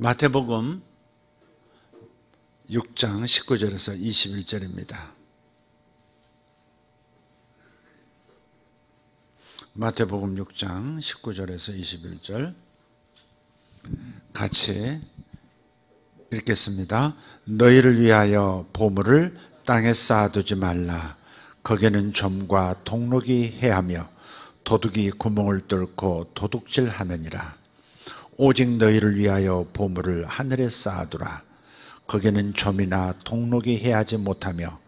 마태복음 6장 19절에서 21절입니다. 마태복음 6장 19절에서 21절 같이 읽겠습니다. 너희를 위하여 보물을 땅에 쌓아두지 말라. 거기는 점과 동록이 해하며 도둑이 구멍을 뚫고 도둑질하느니라. 오직 너희를 위하여 보물을 하늘에 쌓아두라. 거기는 점이나 동록이 해하지 못하며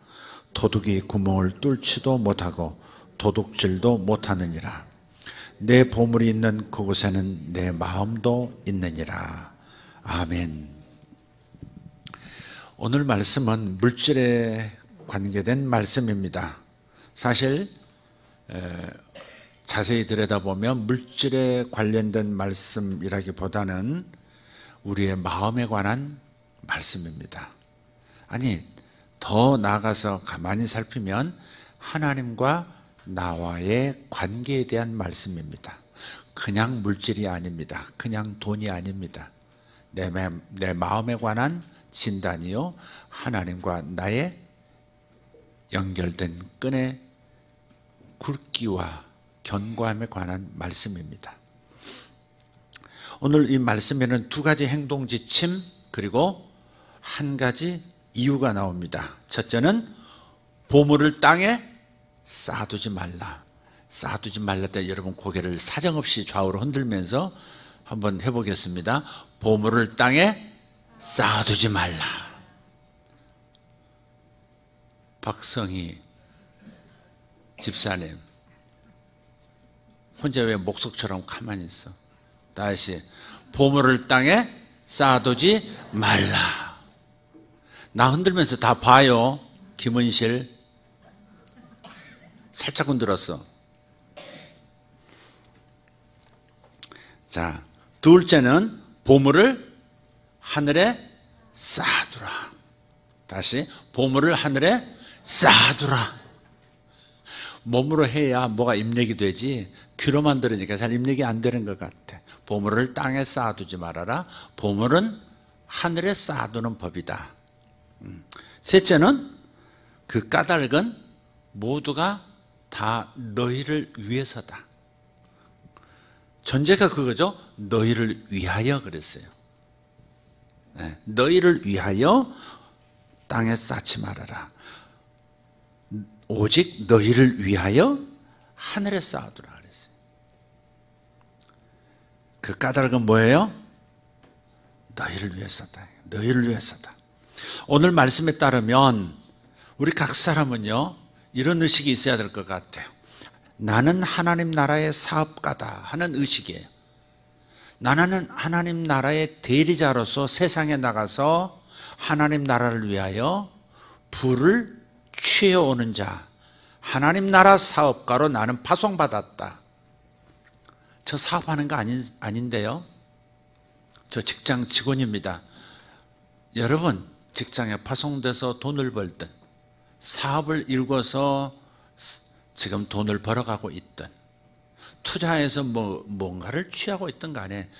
도둑이 구멍을 뚫지도 못하고 도둑질도 못하느니라. 내 보물이 있는 그곳에는 내 마음도 있느니라. 아멘. 오늘 말씀은 물질에 관계된 말씀입니다. 사실 자세히 들여다보면 물질에 관련된 말씀이라기보다는 우리의 마음에 관한 말씀입니다. 아니, 더 나아가서 가만히 살피면 하나님과 나와의 관계에 대한 말씀입니다. 그냥 물질이 아닙니다. 그냥 돈이 아닙니다. 내 마음에 관한 진단이요, 하나님과 나의 연결된 끈의 굵기와 견고함에 관한 말씀입니다. 오늘 이 말씀에는 두 가지 행동 지침 그리고 한 가지 이유가 나옵니다. 첫째는 보물을 땅에 쌓아두지 말라. 쌓아두지 말라 때 여러분 고개를 사정없이 좌우로 흔들면서 한번 해보겠습니다. 보물을 땅에 쌓아두지 말라. 박성희 집사님 혼자 왜 목석처럼 가만히 있어? 다시 보물을 땅에 쌓아두지 말라. 나 흔들면서 다 봐요. 김은실 살짝 흔들었어. 자, 둘째는 보물을 하늘에 쌓아두라. 다시 보물을 하늘에 쌓아두라. 몸으로 해야 뭐가 입력이 되지 귀로만 들으니까 잘 입력이 안 되는 것 같아. 보물을 땅에 쌓아두지 말아라. 보물은 하늘에 쌓아두는 법이다. 셋째는 그 까닭은 모두가 다 너희를 위해서다. 전제가 그거죠. 너희를 위하여 그랬어요. 네, 너희를 위하여 땅에 쌓지 말아라. 오직 너희를 위하여 하늘에 쌓아두라 그랬어요. 그 까닭은 뭐예요? 너희를 위해서다. 너희를 위해서다. 오늘 말씀에 따르면 우리 각 사람은요, 이런 의식이 있어야 될 것 같아요. 나는 하나님 나라의 사업가다 하는 의식이에요. 나는 하나님 나라의 대리자로서 세상에 나가서 하나님 나라를 위하여 부를 취해오는 자, 하나님 나라 사업가로 나는 파송받았다. 저 사업하는 거 아닌데요. 저 직장 직원입니다. 여러분, 직장에 파송돼서 돈을 벌든 사업을 일궈서 지금 돈을 벌어가고 있든 투자해서 뭔가를 취하고 있든 간에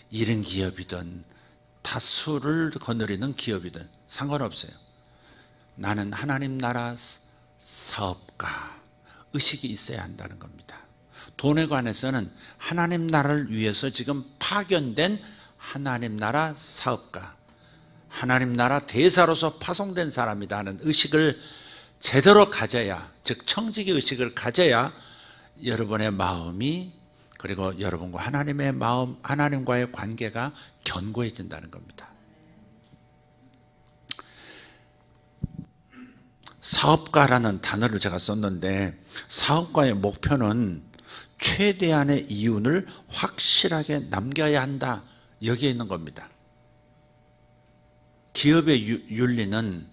이른 기업이든 다수를 거느리는 기업이든 상관없어요. 나는 하나님 나라 사업가 의식이 있어야 한다는 겁니다. 돈에 관해서는 하나님 나라를 위해서 지금 파견된 하나님 나라 사업가, 하나님 나라 대사로서 파송된 사람이다 하는 의식을 제대로 가져야, 즉 청지기 의식을 가져야 여러분의 마음이, 그리고 여러분과 하나님의 마음, 하나님과의 관계가 견고해진다는 겁니다. 사업가라는 단어를 제가 썼는데, 사업가의 목표는 최대한의 이윤을 확실하게 남겨야 한다, 여기에 있는 겁니다. 기업의 윤리는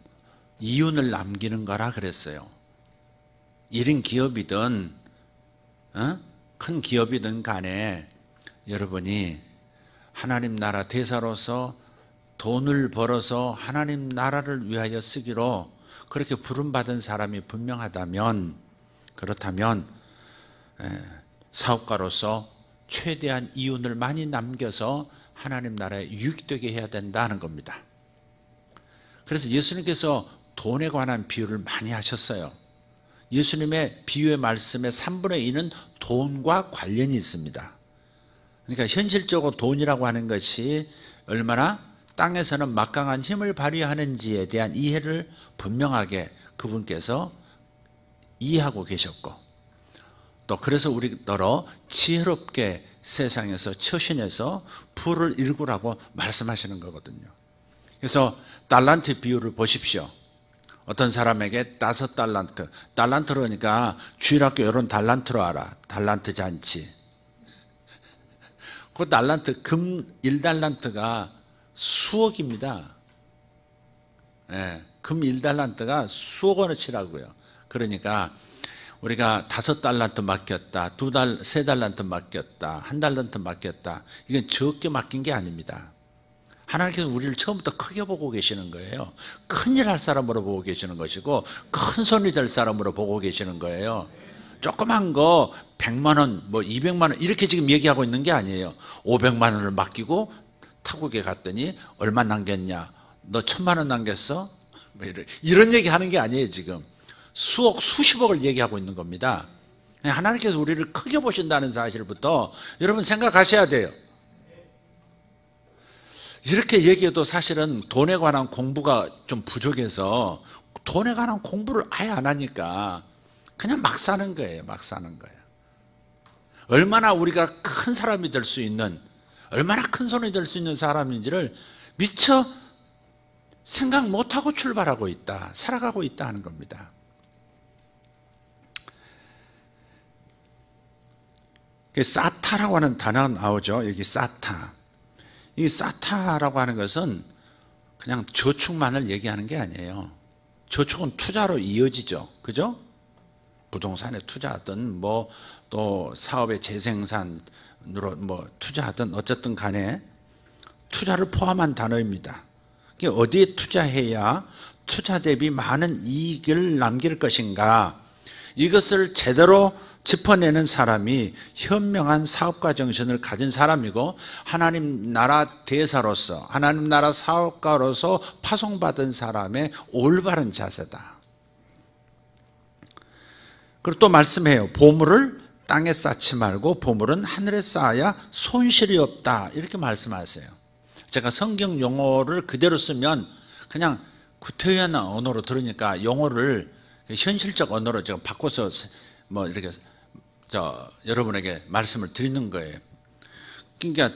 이윤을 남기는 거라 그랬어요. 1인 기업이든 큰 기업이든 간에 여러분이 하나님 나라 대사로서 돈을 벌어서 하나님 나라를 위하여 쓰기로 그렇게 부름받은 사람이 분명하다면, 그렇다면 사업가로서 최대한 이윤을 많이 남겨서 하나님 나라에 유익되게 해야 된다는 겁니다. 그래서 예수님께서 돈에 관한 비유를 많이 하셨어요. 예수님의 비유의 말씀의 3분의 2는 돈과 관련이 있습니다. 그러니까 현실적으로 돈이라고 하는 것이 얼마나 땅에서는 막강한 힘을 발휘하는지에 대한 이해를 분명하게 그분께서 이해하고 계셨고, 또 그래서 우리더러 지혜롭게 세상에서 처신해서 부를 일구라고 말씀하시는 거거든요. 그래서 달란트 비유를 보십시오. 어떤 사람에게 5달란트, 달란트로 하니까 주일학교 이런 달란트로 알아. 달란트 잔치. 그 달란트, 금 1달란트가 수억입니다. 예, 금 1달란트가 수억 원어치라고요. 그러니까 우리가 5달란트 맡겼다, 3달란트 맡겼다, 1달란트 맡겼다, 이건 적게 맡긴 게 아닙니다. 하나님께서 우리를 처음부터 크게 보고 계시는 거예요. 큰일 할 사람으로 보고 계시는 것이고 큰 손이 될 사람으로 보고 계시는 거예요. 조그만 거 100만 원, 뭐 200만 원 이렇게 지금 얘기하고 있는 게 아니에요. 500만 원을 맡기고 타국에 갔더니 얼마 남겼냐? 너 1000만 원 남겼어? 뭐 이런 얘기 하는 게 아니에요. 지금 수억, 수십억을 얘기하고 있는 겁니다. 하나님께서 우리를 크게 보신다는 사실부터 여러분 생각하셔야 돼요. 이렇게 얘기해도 사실은 돈에 관한 공부가 좀 부족해서 돈에 관한 공부를 아예 안 하니까 그냥 막 사는 거예요. 막 사는 거예요. 얼마나 우리가 큰 사람이 될 수 있는, 얼마나 큰 손이 될 수 있는 사람인지를 미처 생각 못하고 출발하고 있다, 살아가고 있다 하는 겁니다. 사타라고 하는 단어가 나오죠. 여기 사타. 이 사타라고 하는 것은 그냥 저축만을 얘기하는 게 아니에요. 저축은 투자로 이어지죠. 그죠? 부동산에 투자하든 뭐 또 사업의 재생산으로 뭐 투자하든 어쨌든 간에 투자를 포함한 단어입니다. 어디에 투자해야 투자 대비 많은 이익을 남길 것인가, 이것을 제대로 짚어내는 사람이 현명한 사업가 정신을 가진 사람이고 하나님 나라 대사로서, 하나님 나라 사업가로서 파송받은 사람의 올바른 자세다. 그리고 또 말씀해요. 보물을 땅에 쌓지 말고 보물은 하늘에 쌓아야 손실이 없다, 이렇게 말씀하세요. 제가 성경 용어를 그대로 쓰면 그냥 구태의한 언어로 들으니까 용어를 현실적 언어로 제가 바꿔서 뭐 이렇게 여러분에게 말씀을 드리는 거예요. 그러니까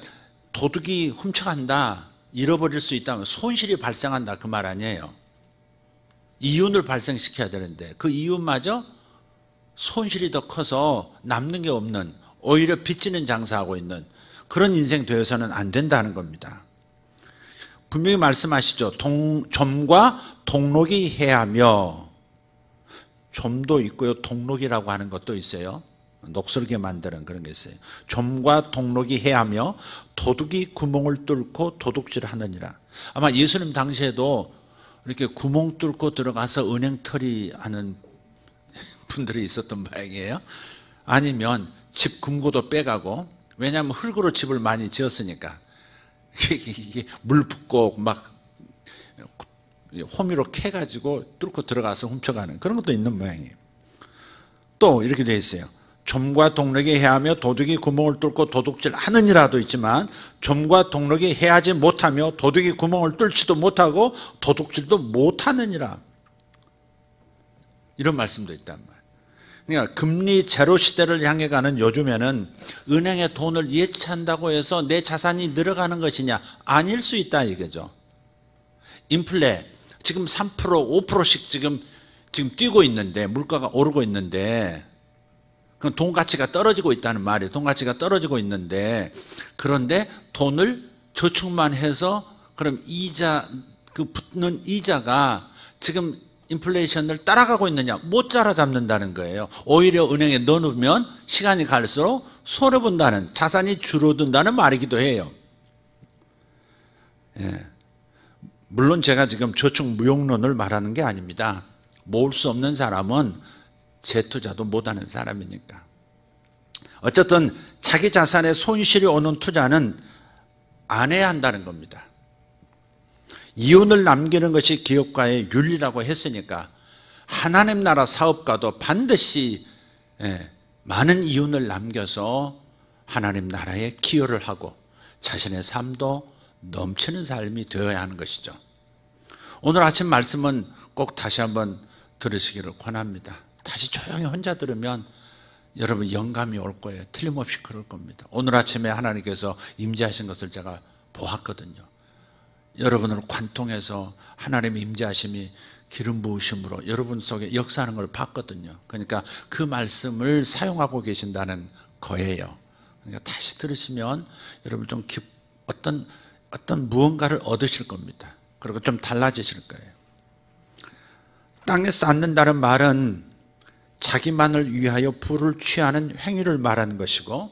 도둑이 훔쳐간다, 잃어버릴 수 있다면 손실이 발생한다, 그 말 아니에요. 이윤을 발생시켜야 되는데 그 이윤마저 손실이 더 커서 남는 게 없는, 오히려 빚지는 장사하고 있는 그런 인생 되어서는 안 된다는 겁니다. 분명히 말씀하시죠. 점과 동록이 해하며, 점도 있고요, 동록이라고 하는 것도 있어요. 녹슬게 만드는 그런 게 있어요. 점과 동록이 해하며 도둑이 구멍을 뚫고 도둑질하느니라. 아마 예수님 당시에도 이렇게 구멍 뚫고 들어가서 은행털이 하는 분들이 있었던 모양이에요. 아니면 집 금고도 빼가고, 왜냐하면 흙으로 집을 많이 지었으니까 이게 물 붓고 막 호미로 캐가지고 뚫고 들어가서 훔쳐가는 그런 것도 있는 모양이에요. 또 이렇게 되어 있어요. 점과 동록이 해하며 도둑이 구멍을 뚫고 도둑질 하느니라도 있지만, 점과 동록이 해하지 못하며 도둑이 구멍을 뚫지도 못하고 도둑질도 못하느니라, 이런 말씀도 있단 말이에요. 그러니까 금리 제로 시대를 향해 가는 요즘에는 은행에 돈을 예치한다고 해서 내 자산이 늘어가는 것이냐? 아닐 수 있다 이거죠. 인플레 지금 3%, 5%씩 지금 뛰고 있는데, 물가가 오르고 있는데, 그럼 돈 가치가 떨어지고 있다는 말이에요. 돈 가치가 떨어지고 있는데, 그런데 돈을 저축만 해서 그럼 이자, 그 붙는 이자가 지금 인플레이션을 따라가고 있느냐? 못 따라잡는다는 거예요. 오히려 은행에 넣어놓으면 시간이 갈수록 손해본다는, 자산이 줄어든다는 말이기도 해요. 예. 물론 제가 지금 저축 무용론을 말하는 게 아닙니다. 모을 수 없는 사람은 재투자도 못하는 사람이니까. 어쨌든 자기 자산에 손실이 오는 투자는 안 해야 한다는 겁니다. 이윤을 남기는 것이 기업가의 윤리라고 했으니까 하나님 나라 사업가도 반드시 많은 이윤을 남겨서 하나님 나라에 기여를 하고 자신의 삶도 넘치는 삶이 되어야 하는 것이죠. 오늘 아침 말씀은 꼭 다시 한번 들으시기를 권합니다. 다시 조용히 혼자 들으면 여러분 영감이 올 거예요. 틀림없이 그럴 겁니다. 오늘 아침에 하나님께서 임재하신 것을 제가 보았거든요. 여러분을 관통해서 하나님의 임재하심이 기름 부으심으로 여러분 속에 역사하는 걸 봤거든요. 그러니까 그 말씀을 사용하고 계신다는 거예요. 그러니까 다시 들으시면 여러분 좀 어떤 무언가를 얻으실 겁니다. 그리고 좀 달라지실 거예요. 땅에 쌓는다는 말은 자기만을 위하여 부를 취하는 행위를 말하는 것이고,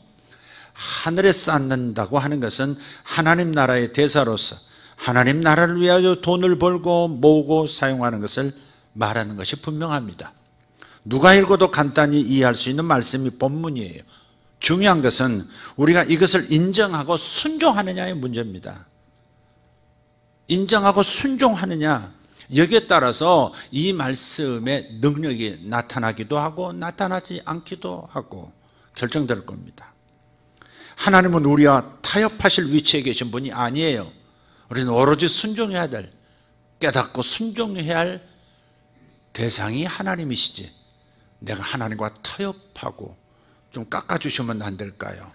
하늘에 쌓는다고 하는 것은 하나님 나라의 대사로서 하나님 나라를 위하여 돈을 벌고 모으고 사용하는 것을 말하는 것이 분명합니다. 누가 읽어도 간단히 이해할 수 있는 말씀이 본문이에요. 중요한 것은 우리가 이것을 인정하고 순종하느냐의 문제입니다. 인정하고 순종하느냐, 여기에 따라서 이 말씀의 능력이 나타나기도 하고 나타나지 않기도 하고 결정될 겁니다. 하나님은 우리와 타협하실 위치에 계신 분이 아니에요. 우리는 오로지 순종해야 될, 깨닫고 순종해야 할 대상이 하나님이시지, 내가 하나님과 타협하고 좀 깎아주시면 안 될까요?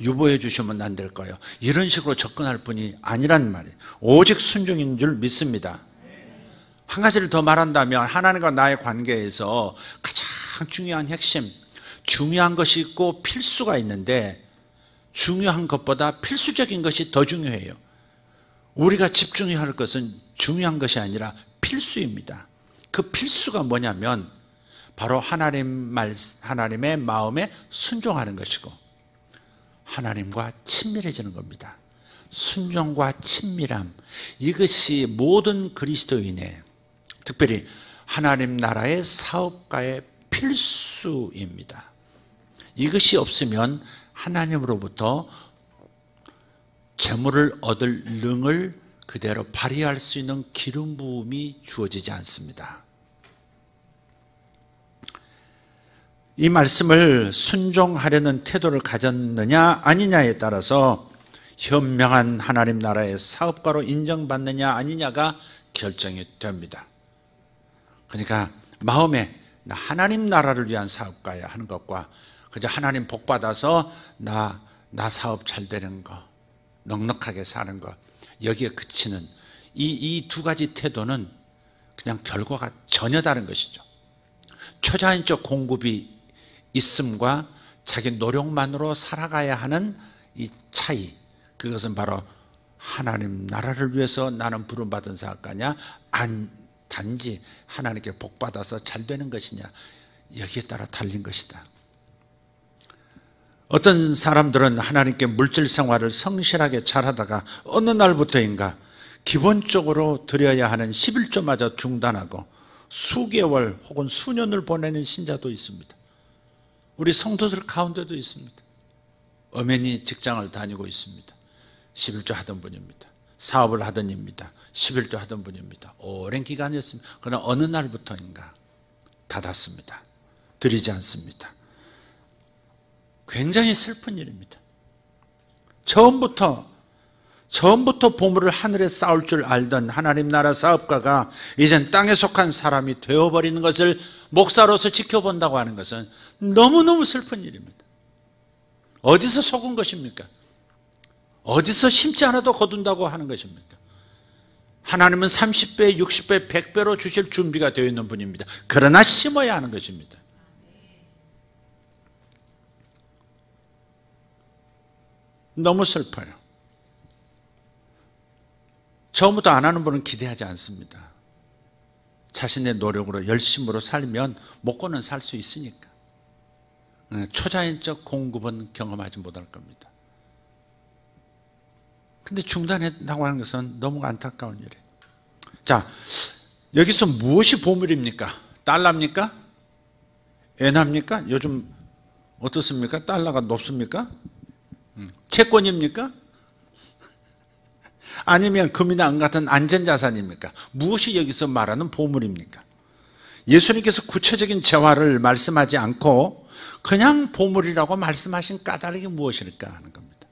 유보해 주시면 안 될까요? 이런 식으로 접근할 분이 아니란 말이에요. 오직 순종인 줄 믿습니다. 한 가지를 더 말한다면 하나님과 나의 관계에서 가장 중요한 핵심, 중요한 것이 있고 필수가 있는데 중요한 것보다 필수적인 것이 더 중요해요. 우리가 집중해야 할 것은 중요한 것이 아니라 필수입니다. 그 필수가 뭐냐면 바로 하나님의 마음에 순종하는 것이고 하나님과 친밀해지는 겁니다. 순종과 친밀함, 이것이 모든 그리스도인의, 특별히 하나님 나라의 사업가의 필수입니다. 이것이 없으면 하나님으로부터 재물을 얻을 능을 그대로 발휘할 수 있는 기름 부음이 주어지지 않습니다. 이 말씀을 순종하려는 태도를 가졌느냐 아니냐에 따라서 현명한 하나님 나라의 사업가로 인정받느냐 아니냐가 결정이 됩니다. 그러니까 마음에 나 하나님 나라를 위한 사업가야 하는 것과 그저 하나님 복 받아서 나 사업 잘 되는 거, 넉넉하게 사는 것, 여기에 그치는 이 두 가지 태도는 그냥 결과가 전혀 다른 것이죠. 초자연적 공급이 있음과 자기 노력만으로 살아가야 하는 이 차이, 그것은 바로 하나님 나라를 위해서 나는 부름받은 사업가냐, 단지 하나님께 복받아서 잘 되는 것이냐, 여기에 따라 달린 것이다. 어떤 사람들은 하나님께 물질 생활을 성실하게 잘하다가 어느 날부터인가 기본적으로 드려야 하는 11조마저 중단하고 수개월 혹은 수년을 보내는 신자도 있습니다. 우리 성도들 가운데도 있습니다. 엄연히 직장을 다니고 있습니다. 11조 하던 분입니다. 사업을 하던 입니다. 11조 하던 분입니다. 오랜 기간이었습니다. 그러나 어느 날부터인가 닫았습니다. 드리지 않습니다. 굉장히 슬픈 일입니다. 처음부터 보물을 하늘에 쌓을 줄 알던 하나님 나라 사업가가 이젠 땅에 속한 사람이 되어버리는 것을 목사로서 지켜본다고 하는 것은 너무너무 슬픈 일입니다. 어디서 속은 것입니까? 어디서 심지 않아도 거둔다고 하는 것입니까? 하나님은 30배, 60배, 100배로 주실 준비가 되어 있는 분입니다. 그러나 심어야 하는 것입니다. 너무 슬퍼요. 처음부터 안 하는 분은 기대하지 않습니다. 자신의 노력으로 열심으로 살면 먹고는 살 수 있으니까. 초자연적 공급은 경험하지 못할 겁니다. 근데 중단했다고 하는 것은 너무 안타까운 일이에요. 자, 여기서 무엇이 보물입니까? 달러입니까? 엔화입니까? 요즘 어떻습니까? 달러가 높습니까? 채권입니까? 아니면 금이나 은 같은 안전자산입니까? 무엇이 여기서 말하는 보물입니까? 예수님께서 구체적인 재화를 말씀하지 않고 그냥 보물이라고 말씀하신 까닭이 무엇일까 하는 겁니다.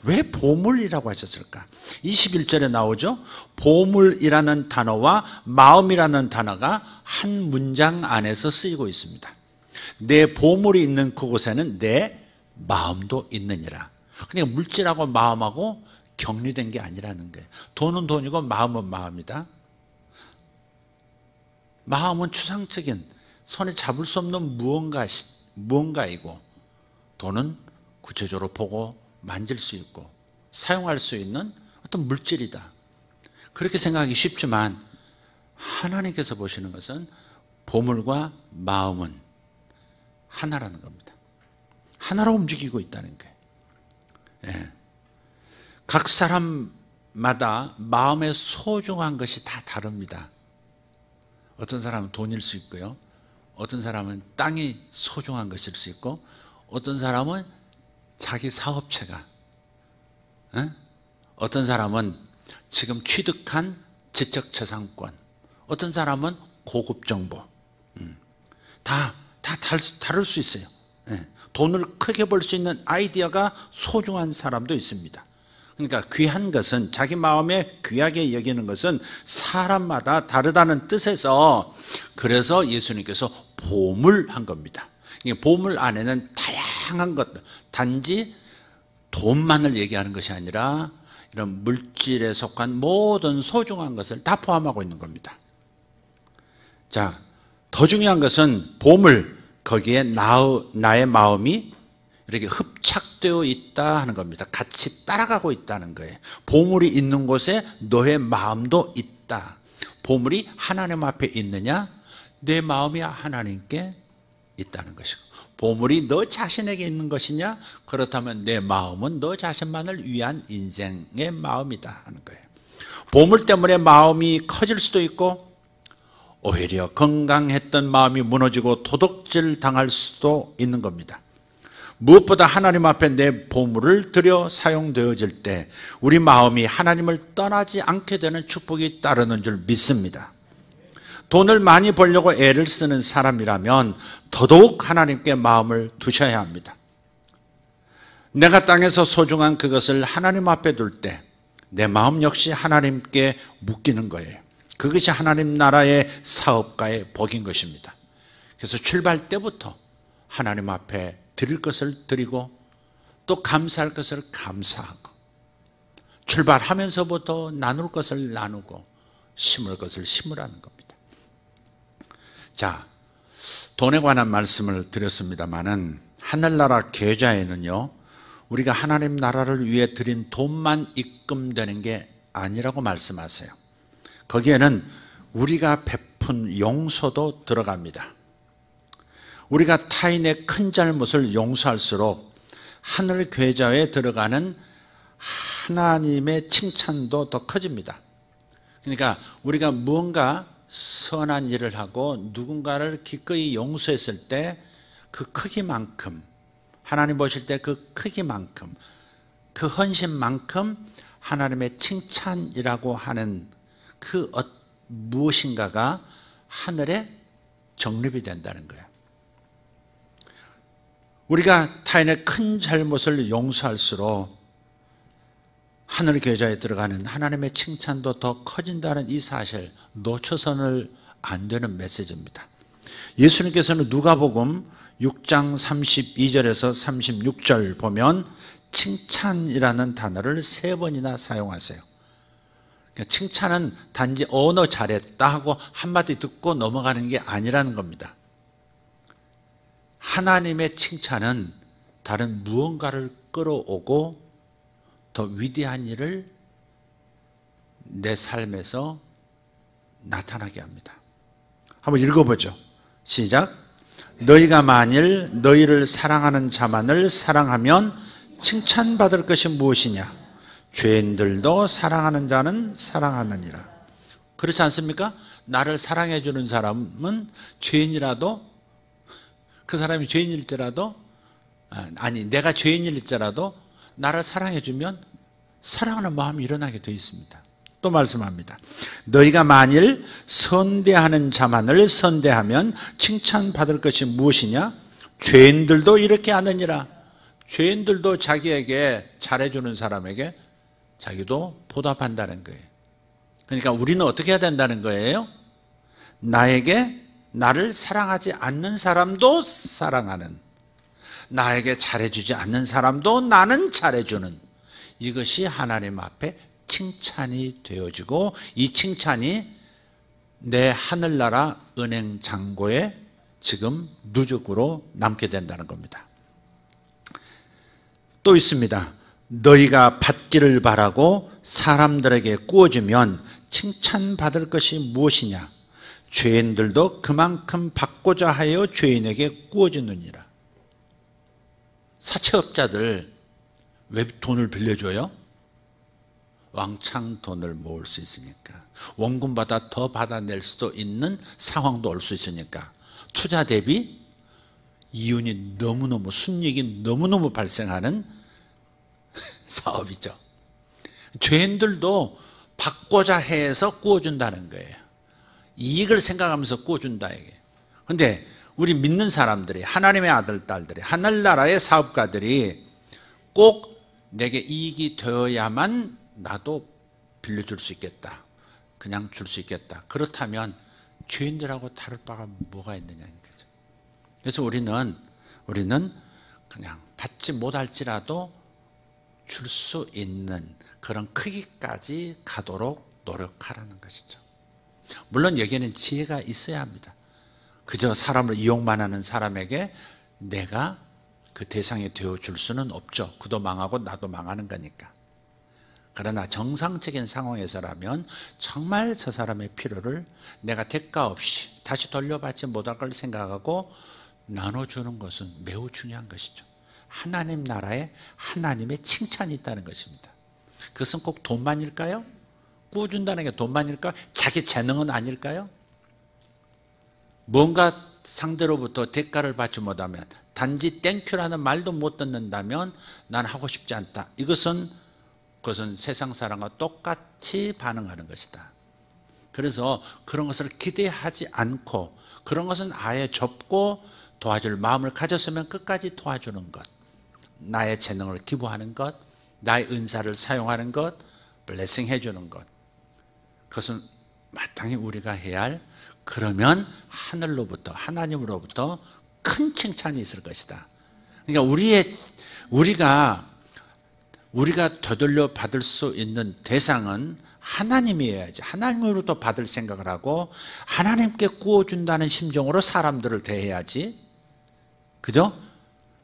왜 보물이라고 하셨을까? 21절에 나오죠. 보물이라는 단어와 마음이라는 단어가 한 문장 안에서 쓰이고 있습니다. 내 보물이 있는 그곳에는 내 마음도 있느니라. 그러니까 물질하고 마음하고 격리된 게 아니라는 거예요. 돈은 돈이고 마음은 마음이다. 마음은 추상적인 손에 잡을 수 없는 무언가이고, 돈은 구체적으로 보고 만질 수 있고 사용할 수 있는 어떤 물질이다. 그렇게 생각하기 쉽지만 하나님께서 보시는 것은 보물과 마음은 하나라는 겁니다. 하나로 움직이고 있다는 거예요. 예. 각 사람마다 마음의 소중한 것이 다 다릅니다. 어떤 사람은 돈일 수 있고요. 어떤 사람은 땅이 소중한 것일 수 있고, 어떤 사람은 자기 사업체가, 어떤 사람은 지금 취득한 지적재산권, 어떤 사람은 고급 정보, 다 다를 수 있어요. 돈을 크게 벌 수 있는 아이디어가 소중한 사람도 있습니다. 그러니까 귀한 것은, 자기 마음에 귀하게 여기는 것은 사람마다 다르다는 뜻에서, 그래서 예수님께서 보물한 겁니다. 보물 안에는 다양한 것들, 단지 돈만을 얘기하는 것이 아니라 이런 물질에 속한 모든 소중한 것을 다 포함하고 있는 겁니다. 자, 더 중요한 것은 보물, 거기에 나의 마음이 이렇게 흡착되어 있다 하는 겁니다. 같이 따라가고 있다는 거예요. 보물이 있는 곳에 너의 마음도 있다. 보물이 하나님 앞에 있느냐? 내 마음이 하나님께 있다는 것이고, 보물이 너 자신에게 있는 것이냐? 그렇다면 내 마음은 너 자신만을 위한 인생의 마음이다 하는 거예요. 보물 때문에 마음이 커질 수도 있고, 오히려 건강했던 마음이 무너지고 도둑질 당할 수도 있는 겁니다. 무엇보다 하나님 앞에 내 보물을 들여 사용되어질 때 우리 마음이 하나님을 떠나지 않게 되는 축복이 따르는 줄 믿습니다. 돈을 많이 벌려고 애를 쓰는 사람이라면 더더욱 하나님께 마음을 두셔야 합니다. 내가 땅에서 소중한 그것을 하나님 앞에 둘 때 내 마음 역시 하나님께 묶이는 거예요. 그것이 하나님 나라의 사업가의 복인 것입니다. 그래서 출발 때부터 하나님 앞에 드릴 것을 드리고, 또 감사할 것을 감사하고, 출발하면서부터 나눌 것을 나누고, 심을 것을 심으라는 겁니다. 자, 돈에 관한 말씀을 드렸습니다마는 하늘나라 계좌에는요, 우리가 하나님 나라를 위해 드린 돈만 입금되는 게 아니라고 말씀하세요. 거기에는 우리가 베푼 용서도 들어갑니다. 우리가 타인의 큰 잘못을 용서할수록 하늘 계좌에 들어가는 하나님의 칭찬도 더 커집니다. 그러니까 우리가 무언가 선한 일을 하고 누군가를 기꺼이 용서했을 때 그 크기만큼, 하나님 보실 때 그 크기만큼, 그 헌신만큼 하나님의 칭찬이라고 하는 그 무엇인가가 하늘에 적립이 된다는 거예요. 우리가 타인의 큰 잘못을 용서할수록 하늘 계좌에 들어가는 하나님의 칭찬도 더 커진다는 이 사실, 놓쳐서는 안 되는 메시지입니다. 예수님께서는 누가복음 6장 32절에서 36절 보면 칭찬이라는 단어를 3번이나 사용하세요. 칭찬은 단지 너 잘했다 하고 한마디 듣고 넘어가는 게 아니라는 겁니다. 하나님의 칭찬은 다른 무언가를 끌어오고 더 위대한 일을 내 삶에서 나타나게 합니다. 한번 읽어보죠. 시작. 너희가 만일 너희를 사랑하는 자만을 사랑하면 칭찬받을 것이 무엇이냐? 죄인들도 사랑하는 자는 사랑하느니라. 그렇지 않습니까? 나를 사랑해 주는 사람은 죄인이라도, 그 사람이 죄인일지라도, 아니 내가 죄인일지라도 나를 사랑해 주면 사랑하는 마음이 일어나게 되어 있습니다. 또 말씀합니다. 너희가 만일 선대하는 자만을 선대하면 칭찬받을 것이 무엇이냐? 죄인들도 이렇게 하느니라. 죄인들도 자기에게 잘해주는 사람에게 자기도 보답한다는 거예요. 그러니까 우리는 어떻게 해야 된다는 거예요? 나를 사랑하지 않는 사람도 사랑하는, 나에게 잘해주지 않는 사람도 나는 잘해주는, 이것이 하나님 앞에 칭찬이 되어지고, 이 칭찬이 내 하늘나라 은행 잔고에 지금 누적으로 남게 된다는 겁니다. 또 있습니다. 너희가 받기를 바라고 사람들에게 구워주면 칭찬받을 것이 무엇이냐? 죄인들도 그만큼 받고자 하여 죄인에게 구워주느니라. 사채업자들 왜 돈을 빌려줘요? 왕창 돈을 모을 수 있으니까, 원금보다 더 받아낼 수도 있는 상황도 올 수 있으니까, 투자 대비 이윤이 너무너무, 순이익이 너무너무 발생하는 사업이죠. 죄인들도 받고자 해서 구워준다는 거예요. 이익을 생각하면서 구워준다 이게. 그런데 우리 믿는 사람들이, 하나님의 아들, 딸들이, 하늘나라의 사업가들이 꼭 내게 이익이 되어야만 나도 빌려줄 수 있겠다, 그냥 줄 수 있겠다, 그렇다면 죄인들하고 다를 바가 뭐가 있느냐는 거죠. 그래서 우리는 그냥 받지 못할지라도 줄 수 있는 그런 크기까지 가도록 노력하라는 것이죠. 물론 여기에는 지혜가 있어야 합니다. 그저 사람을 이용만 하는 사람에게 내가 그 대상이 되어줄 수는 없죠. 그도 망하고 나도 망하는 거니까. 그러나 정상적인 상황에서라면 정말 저 사람의 필요를 내가 대가 없이 다시 돌려받지 못할 걸 생각하고 나눠주는 것은 매우 중요한 것이죠. 하나님 나라에 하나님의 칭찬이 있다는 것입니다. 그것은 꼭 돈만일까요? 구워준다는 게 돈만일까요? 자기 재능은 아닐까요? 뭔가 상대로부터 대가를 받지 못하면, 단지 땡큐라는 말도 못 듣는다면 난 하고 싶지 않다, 그것은 세상 사람과 똑같이 반응하는 것이다. 그래서 그런 것을 기대하지 않고, 그런 것은 아예 접고 도와줄 마음을 가졌으면 끝까지 도와주는 것, 나의 재능을 기부하는 것, 나의 은사를 사용하는 것, 블레싱 해주는 것, 그것은 마땅히 우리가 해야 할, 그러면 하늘로부터, 하나님으로부터 큰 칭찬이 있을 것이다. 그러니까 우리가 되돌려 받을 수 있는 대상은 하나님이어야지. 하나님으로부터 받을 생각을 하고 하나님께 구워준다는 심정으로 사람들을 대해야지. 그죠?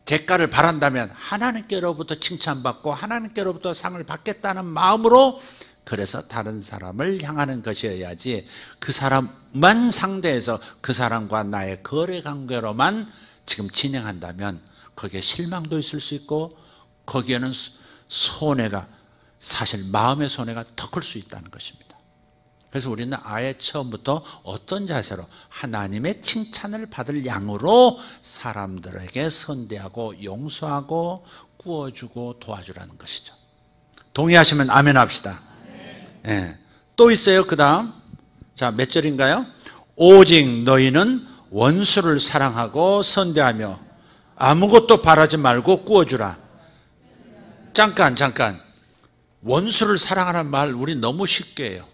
대가를 바란다면 하나님께로부터 칭찬받고 하나님께로부터 상을 받겠다는 마음으로, 그래서 다른 사람을 향하는 것이어야지, 그 사람만 상대해서 그 사람과 나의 거래 관계로만 지금 진행한다면 거기에 실망도 있을 수 있고, 거기에는 손해가, 사실 마음의 손해가 더 클 수 있다는 것입니다. 그래서 우리는 아예 처음부터 어떤 자세로 하나님의 칭찬을 받을 양으로 사람들에게 선대하고 용서하고 구워주고 도와주라는 것이죠. 동의하시면 아멘 합시다. 네. 또 있어요. 그 다음, 자, 몇 절인가요? 오직 너희는 원수를 사랑하고 선대하며 아무것도 바라지 말고 구워주라. 잠깐, 원수를 사랑하라는 말 우리 너무 쉽게 해요.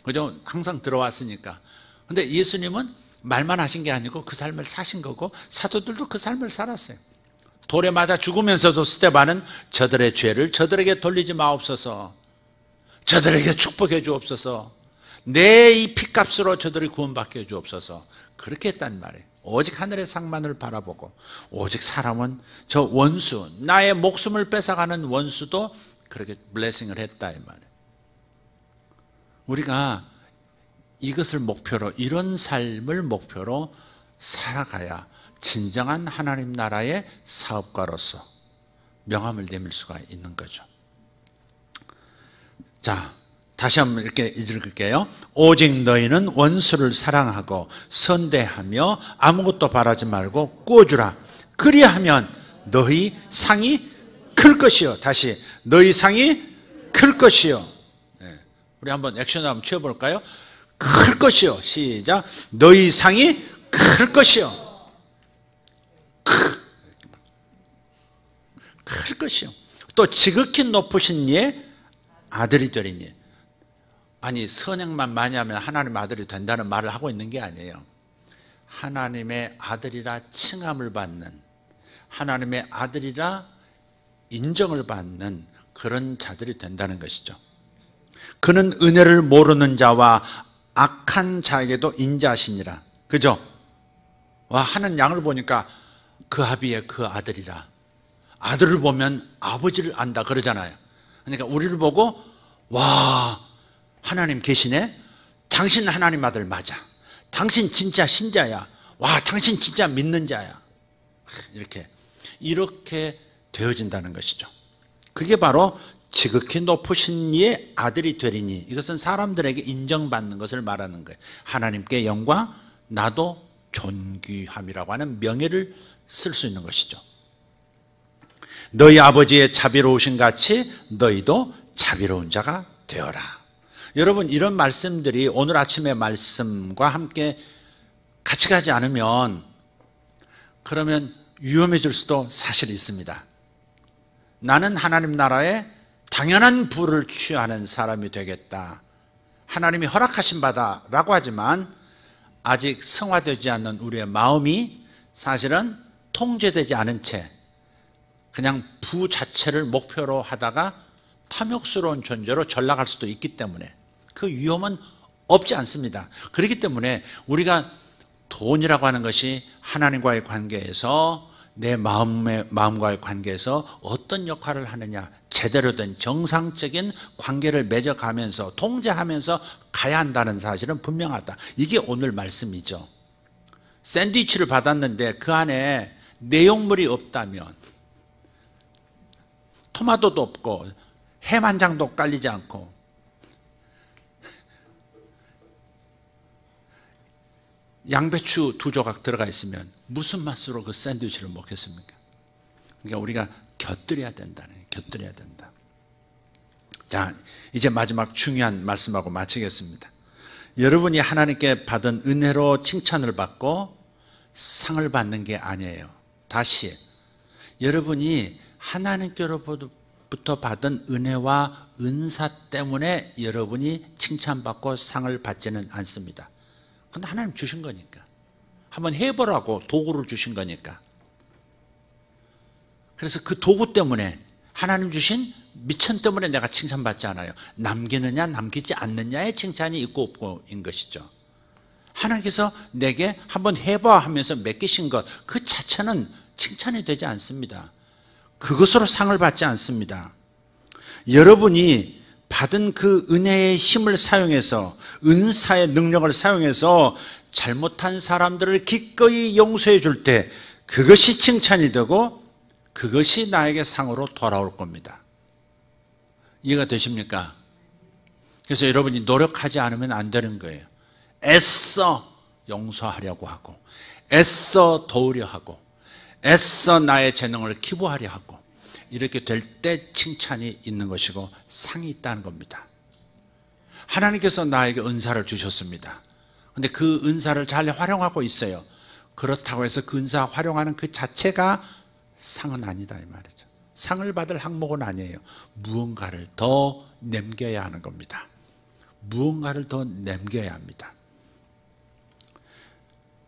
그죠? 항상 들어왔으니까. 근데 예수님은 말만 하신 게 아니고 그 삶을 사신 거고, 사도들도 그 삶을 살았어요. 돌에 맞아 죽으면서도 스데반은 저들의 죄를 저들에게 돌리지 마옵소서, 저들에게 축복해 주옵소서, 내 이 피값으로 저들이 구원받게 해 주옵소서, 그렇게 했단 말이에요. 오직 하늘의 상만을 바라보고, 오직 사람은 저 원수, 나의 목숨을 뺏어가는 원수도 그렇게 블레싱을 했다 이 말이에요. 우리가 이것을 목표로, 이런 삶을 목표로 살아가야 진정한 하나님 나라의 사업가로서 명함을 내밀 수가 있는 거죠. 자, 다시 한번 이렇게 읽을게요. 오직 너희는 원수를 사랑하고 선대하며 아무것도 바라지 말고 구워주라. 그리하면 너희 상이 클 것이요. 다시 너희 상이 클 것이요. 네. 우리 한번 액션 한번 취해볼까요? 클 것이요. 시작. 너희 상이 클 것이요. 클 것이요. 또 지극히 높으신 이의 아들이 되리니. 아니 선행만 많이 하면 하나님의 아들이 된다는 말을 하고 있는 게 아니에요. 하나님의 아들이라 칭함을 받는, 하나님의 아들이라 인정을 받는 그런 자들이 된다는 것이죠. 그는 은혜를 모르는 자와 악한 자에게도 인자하시니라. 그죠? 와, 하는 양을 보니까 그 아비의 그 아들이라. 아들을 보면 아버지를 안다 그러잖아요. 그러니까 우리를 보고 와, 하나님 계시네? 당신 하나님 아들 맞아. 당신 진짜 신자야. 와, 당신 진짜 믿는 자야. 이렇게 되어진다는 것이죠. 그게 바로 지극히 높으신 이의 아들이 되리니, 이것은 사람들에게 인정받는 것을 말하는 거예요. 하나님께 영광, 나도 존귀함이라고 하는 명예를 쓸 수 있는 것이죠. 너희 아버지의 자비로우신 같이 너희도 자비로운 자가 되어라. 여러분, 이런 말씀들이 오늘 아침의 말씀과 함께 같이 가지 않으면 그러면 위험해질 수도 사실 있습니다. 나는 하나님 나라에 당연한 부를 취하는 사람이 되겠다, 하나님이 허락하신 바다라고 하지만 아직 성화되지 않는 우리의 마음이 사실은 통제되지 않은 채 그냥 부 자체를 목표로 하다가 탐욕스러운 존재로 전락할 수도 있기 때문에 그 위험은 없지 않습니다. 그렇기 때문에 우리가 돈이라고 하는 것이 하나님과의 관계에서, 내 마음과의 관계에서 어떤 역할을 하느냐, 제대로 된 정상적인 관계를 맺어가면서 통제하면서 가야 한다는 사실은 분명하다. 이게 오늘 말씀이죠. 샌드위치를 받았는데 그 안에 내용물이 없다면, 토마토도 없고 햄 한 장도 깔리지 않고 양배추 2조각 들어가 있으면 무슨 맛으로 그 샌드위치를 먹겠습니까? 그러니까 우리가 곁들여야 된다네. 곁들여야 된다. 자, 이제 마지막 중요한 말씀하고 마치겠습니다. 여러분이 하나님께 받은 은혜로 칭찬을 받고 상을 받는 게 아니에요. 다시, 여러분이 하나님께로부터 받은 은혜와 은사 때문에 여러분이 칭찬받고 상을 받지는 않습니다. 근데 하나님 주신 거니까, 한번 해보라고 도구를 주신 거니까. 그래서 그 도구 때문에, 하나님 주신 미천 때문에 내가 칭찬받지 않아요. 남기느냐 남기지 않느냐의 칭찬이 있고 없고인 것이죠. 하나님께서 내게 한번 해봐 하면서 맡기신 것 그 자체는 칭찬이 되지 않습니다. 그것으로 상을 받지 않습니다. 여러분이 받은 그 은혜의 힘을 사용해서, 은사의 능력을 사용해서 잘못한 사람들을 기꺼이 용서해 줄 때 그것이 칭찬이 되고 그것이 나에게 상으로 돌아올 겁니다. 이해가 되십니까? 그래서 여러분이 노력하지 않으면 안 되는 거예요. 애써 용서하려고 하고, 애써 도우려 하고, 애써 나의 재능을 기부하려 하고, 이렇게 될 때 칭찬이 있는 것이고 상이 있다는 겁니다. 하나님께서 나에게 은사를 주셨습니다. 그런데 그 은사를 잘 활용하고 있어요. 그렇다고 해서 그 은사 활용하는 그 자체가 상은 아니다 이 말이죠. 상을 받을 항목은 아니에요. 무언가를 더 남겨야 하는 겁니다. 무언가를 더 남겨야 합니다.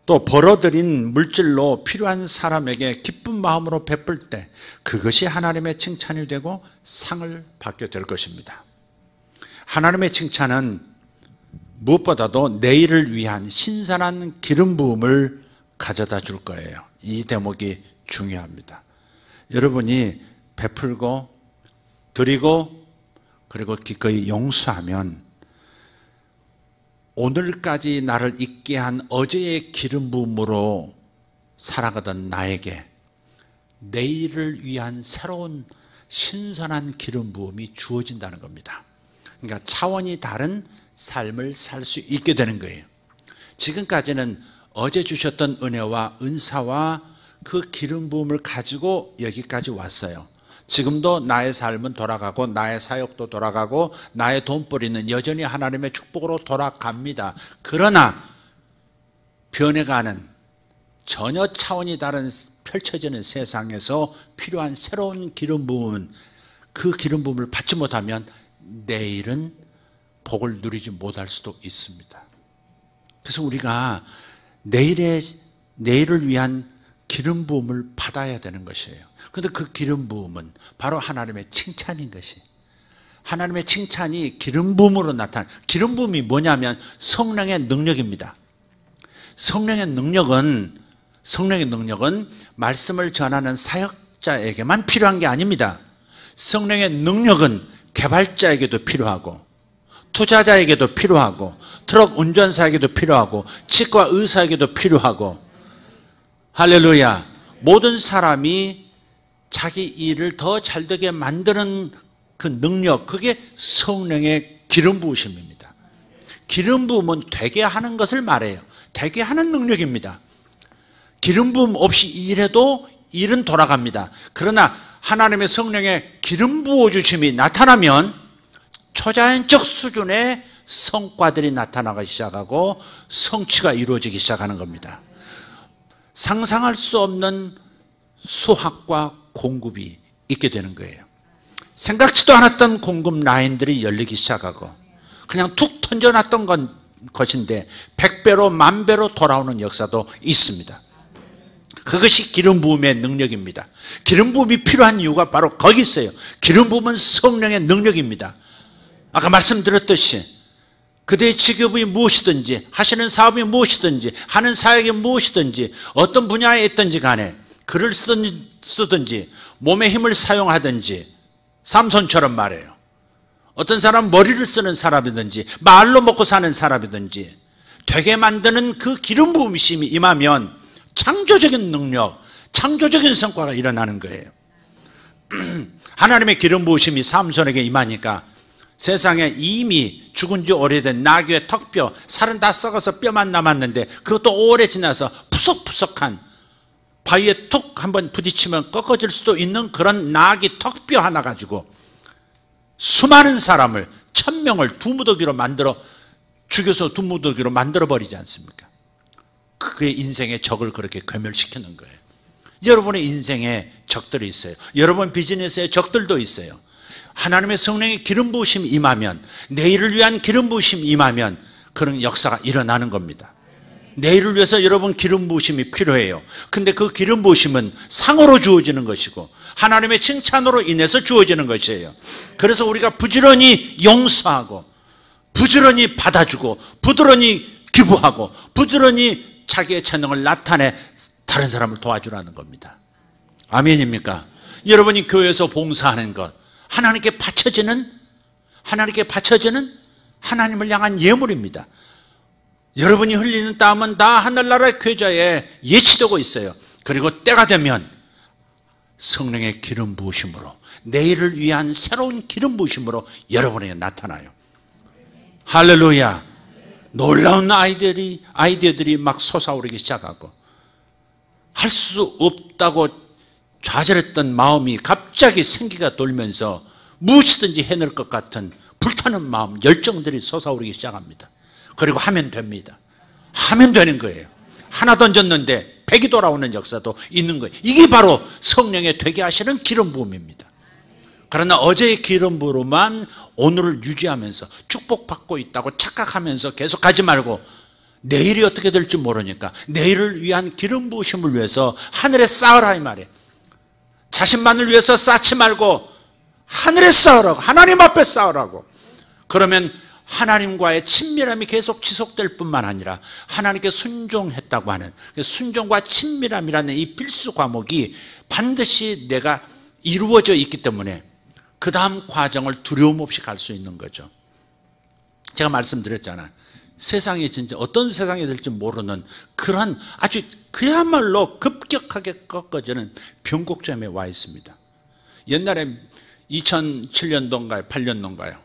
또 벌어들인 물질로 필요한 사람에게 기쁜 마음으로 베풀 때 그것이 하나님의 칭찬이 되고 상을 받게 될 것입니다. 하나님의 칭찬은 무엇보다도 내일을 위한 신선한 기름 부음을 가져다 줄 거예요. 이 대목이 중요합니다. 여러분이 베풀고 드리고 그리고 기꺼이 용서하면 오늘까지 나를 있게 한 어제의 기름 부음으로 살아가던 나에게 내일을 위한 새로운 신선한 기름 부음이 주어진다는 겁니다. 그러니까 차원이 다른 삶을 살 수 있게 되는 거예요. 지금까지는 어제 주셨던 은혜와 은사와 그 기름 부음을 가지고 여기까지 왔어요. 지금도 나의 삶은 돌아가고 나의 사역도 돌아가고 나의 돈벌이는 여전히 하나님의 축복으로 돌아갑니다. 그러나 변해가는 전혀 차원이 다른 펼쳐지는 세상에서 필요한 새로운 기름 부음은 그 기름 부음을 받지 못하면 내일은 복을 누리지 못할 수도 있습니다. 그래서 우리가 내일을 위한 기름 부음을 받아야 되는 것이에요. 그런데 그 기름 부음은 바로 하나님의 칭찬인 것이, 하나님의 칭찬이 기름 부음으로 나타나. 기름 부음이 뭐냐면 성령의 능력입니다. 성령의 능력은 말씀을 전하는 사역자에게만 필요한 게 아닙니다. 성령의 능력은 개발자에게도 필요하고, 투자자에게도 필요하고, 트럭 운전사에게도 필요하고, 치과 의사에게도 필요하고, 할렐루야. 모든 사람이 자기 일을 더 잘되게 만드는 그 능력, 그게 성령의 기름 부으심입니다. 기름 부음은 되게 하는 것을 말해요. 되게 하는 능력입니다. 기름 부음 없이 일해도 일은 돌아갑니다. 그러나 하나님의 성령의 기름 부어주심이 나타나면 초자연적 수준의 성과들이 나타나기 시작하고 성취가 이루어지기 시작하는 겁니다. 상상할 수 없는 수확과 공급이 있게 되는 거예요. 생각지도 않았던 공급 라인들이 열리기 시작하고, 그냥 툭 던져놨던 것인데 100배로 10,000배로 돌아오는 역사도 있습니다. 그것이 기름 부음의 능력입니다. 기름 부음이 필요한 이유가 바로 거기 있어요. 기름 부음은 성령의 능력입니다. 아까 말씀드렸듯이 그대의 직업이 무엇이든지, 하시는 사업이 무엇이든지, 하는 사역이 무엇이든지, 어떤 분야에 있든지 간에 글을 쓰든지 몸의 힘을 사용하든지, 삼손처럼 말해요. 어떤 사람은 머리를 쓰는 사람이든지 말로 먹고 사는 사람이든지 되게 만드는 그 기름 부음심이 임하면 창조적인 능력, 창조적인 성과가 일어나는 거예요. 하나님의 기름 부으심이 삼손에게 임하니까 세상에 이미 죽은 지 오래된 나귀의 턱뼈, 살은 다 썩어서 뼈만 남았는데 그것도 오래 지나서 푸석푸석한, 바위에 툭 한번 부딪히면 꺾어질 수도 있는 그런 나귀 턱뼈 하나 가지고 수많은 사람을, 1,000명을 두무더기로 만들어 죽여서 두무더기로 만들어 버리지 않습니까? 그의 인생의 적을 그렇게 괴멸시키는 거예요. 여러분의 인생에 적들이 있어요. 여러분 비즈니스에 적들도 있어요. 하나님의 성령의 기름 부으심이 임하면, 내일을 위한 기름 부으심이 임하면 그런 역사가 일어나는 겁니다. 내일을 위해서 여러분 기름 부으심이 필요해요. 근데 그 기름 부으심은 상으로 주어지는 것이고 하나님의 칭찬으로 인해서 주어지는 것이에요. 그래서 우리가 부지런히 용서하고, 부지런히 받아주고, 부지런히 기부하고, 부지런히 자기의 재능을 나타내 다른 사람을 도와주라는 겁니다. 아멘입니까? 여러분이 교회에서 봉사하는 것, 하나님께 바쳐지는 하나님을 향한 예물입니다. 여러분이 흘리는 땀은 다 하늘나라의 계좌에 예치되고 있어요. 그리고 때가 되면 성령의 기름 부으심으로, 내일을 위한 새로운 기름 부으심으로 여러분에게 나타나요. 할렐루야. 놀라운 아이디어들이 막 솟아오르기 시작하고, 할 수 없다고 좌절했던 마음이 갑자기 생기가 돌면서 무엇이든지 해낼 것 같은 불타는 마음, 열정들이 솟아오르기 시작합니다. 그리고 하면 됩니다. 하면 되는 거예요. 하나 던졌는데 100이 돌아오는 역사도 있는 거예요. 이게 바로 성령의 되게 하시는 기름 부음입니다. 그러나 어제의 기름 부음만 오늘을 유지하면서 축복받고 있다고 착각하면서 계속 가지 말고, 내일이 어떻게 될지 모르니까 내일을 위한 기름 부으심을 위해서 하늘에 쌓으라 이 말이에요. 자신만을 위해서 쌓지 말고 하늘에 쌓으라고, 하나님 앞에 쌓으라고. 그러면 하나님과의 친밀함이 계속 지속될 뿐만 아니라 하나님께 순종했다고 하는 순종과 친밀함이라는 이 필수 과목이 반드시 내가 이루어져 있기 때문에 그 다음 과정을 두려움 없이 갈 수 있는 거죠. 제가 말씀드렸잖아요. 세상이 진짜 어떤 세상이 될지 모르는 그런 아주 그야말로 급격하게 꺾어지는 변곡점에 와 있습니다. 옛날에 2007년도인가요? 8년도인가요?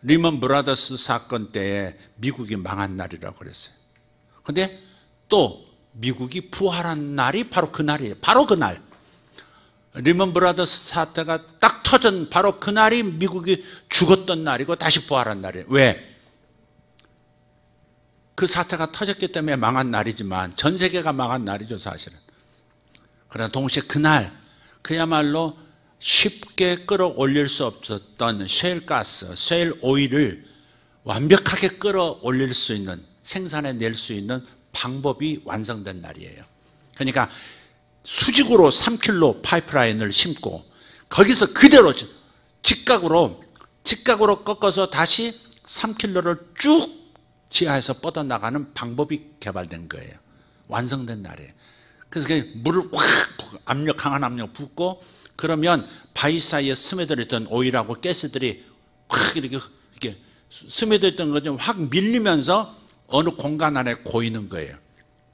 리먼 브라더스 사건 때에 미국이 망한 날이라고 그랬어요. 그런데 또 미국이 부활한 날이 바로 그 날이에요. 바로 그 날. 리먼 브라더스 사태가 딱 터진 바로 그날이 미국이 죽었던 날이고 다시 부활한 날이에요. 왜? 그 사태가 터졌기 때문에 망한 날이지만 전 세계가 망한 날이죠, 사실은. 그러나 동시에 그날 그야말로 쉽게 끌어올릴 수 없었던 셰일가스, 셰일 오일을 완벽하게 끌어올릴 수 있는, 생산해낼 수 있는 방법이 완성된 날이에요. 그러니까 수직으로 3km 파이프라인을 심고 거기서 그대로 직각으로 꺾어서 다시 3km를 쭉 지하에서 뻗어나가는 방법이 개발된 거예요. 완성된 날이에요. 그래서 물을 확 강한 압력 붓고 그러면 바위 사이에 스며들었던 오일하고 가스들이 확 이렇게 스며들었던 것이 확 밀리면서 어느 공간 안에 고이는 거예요.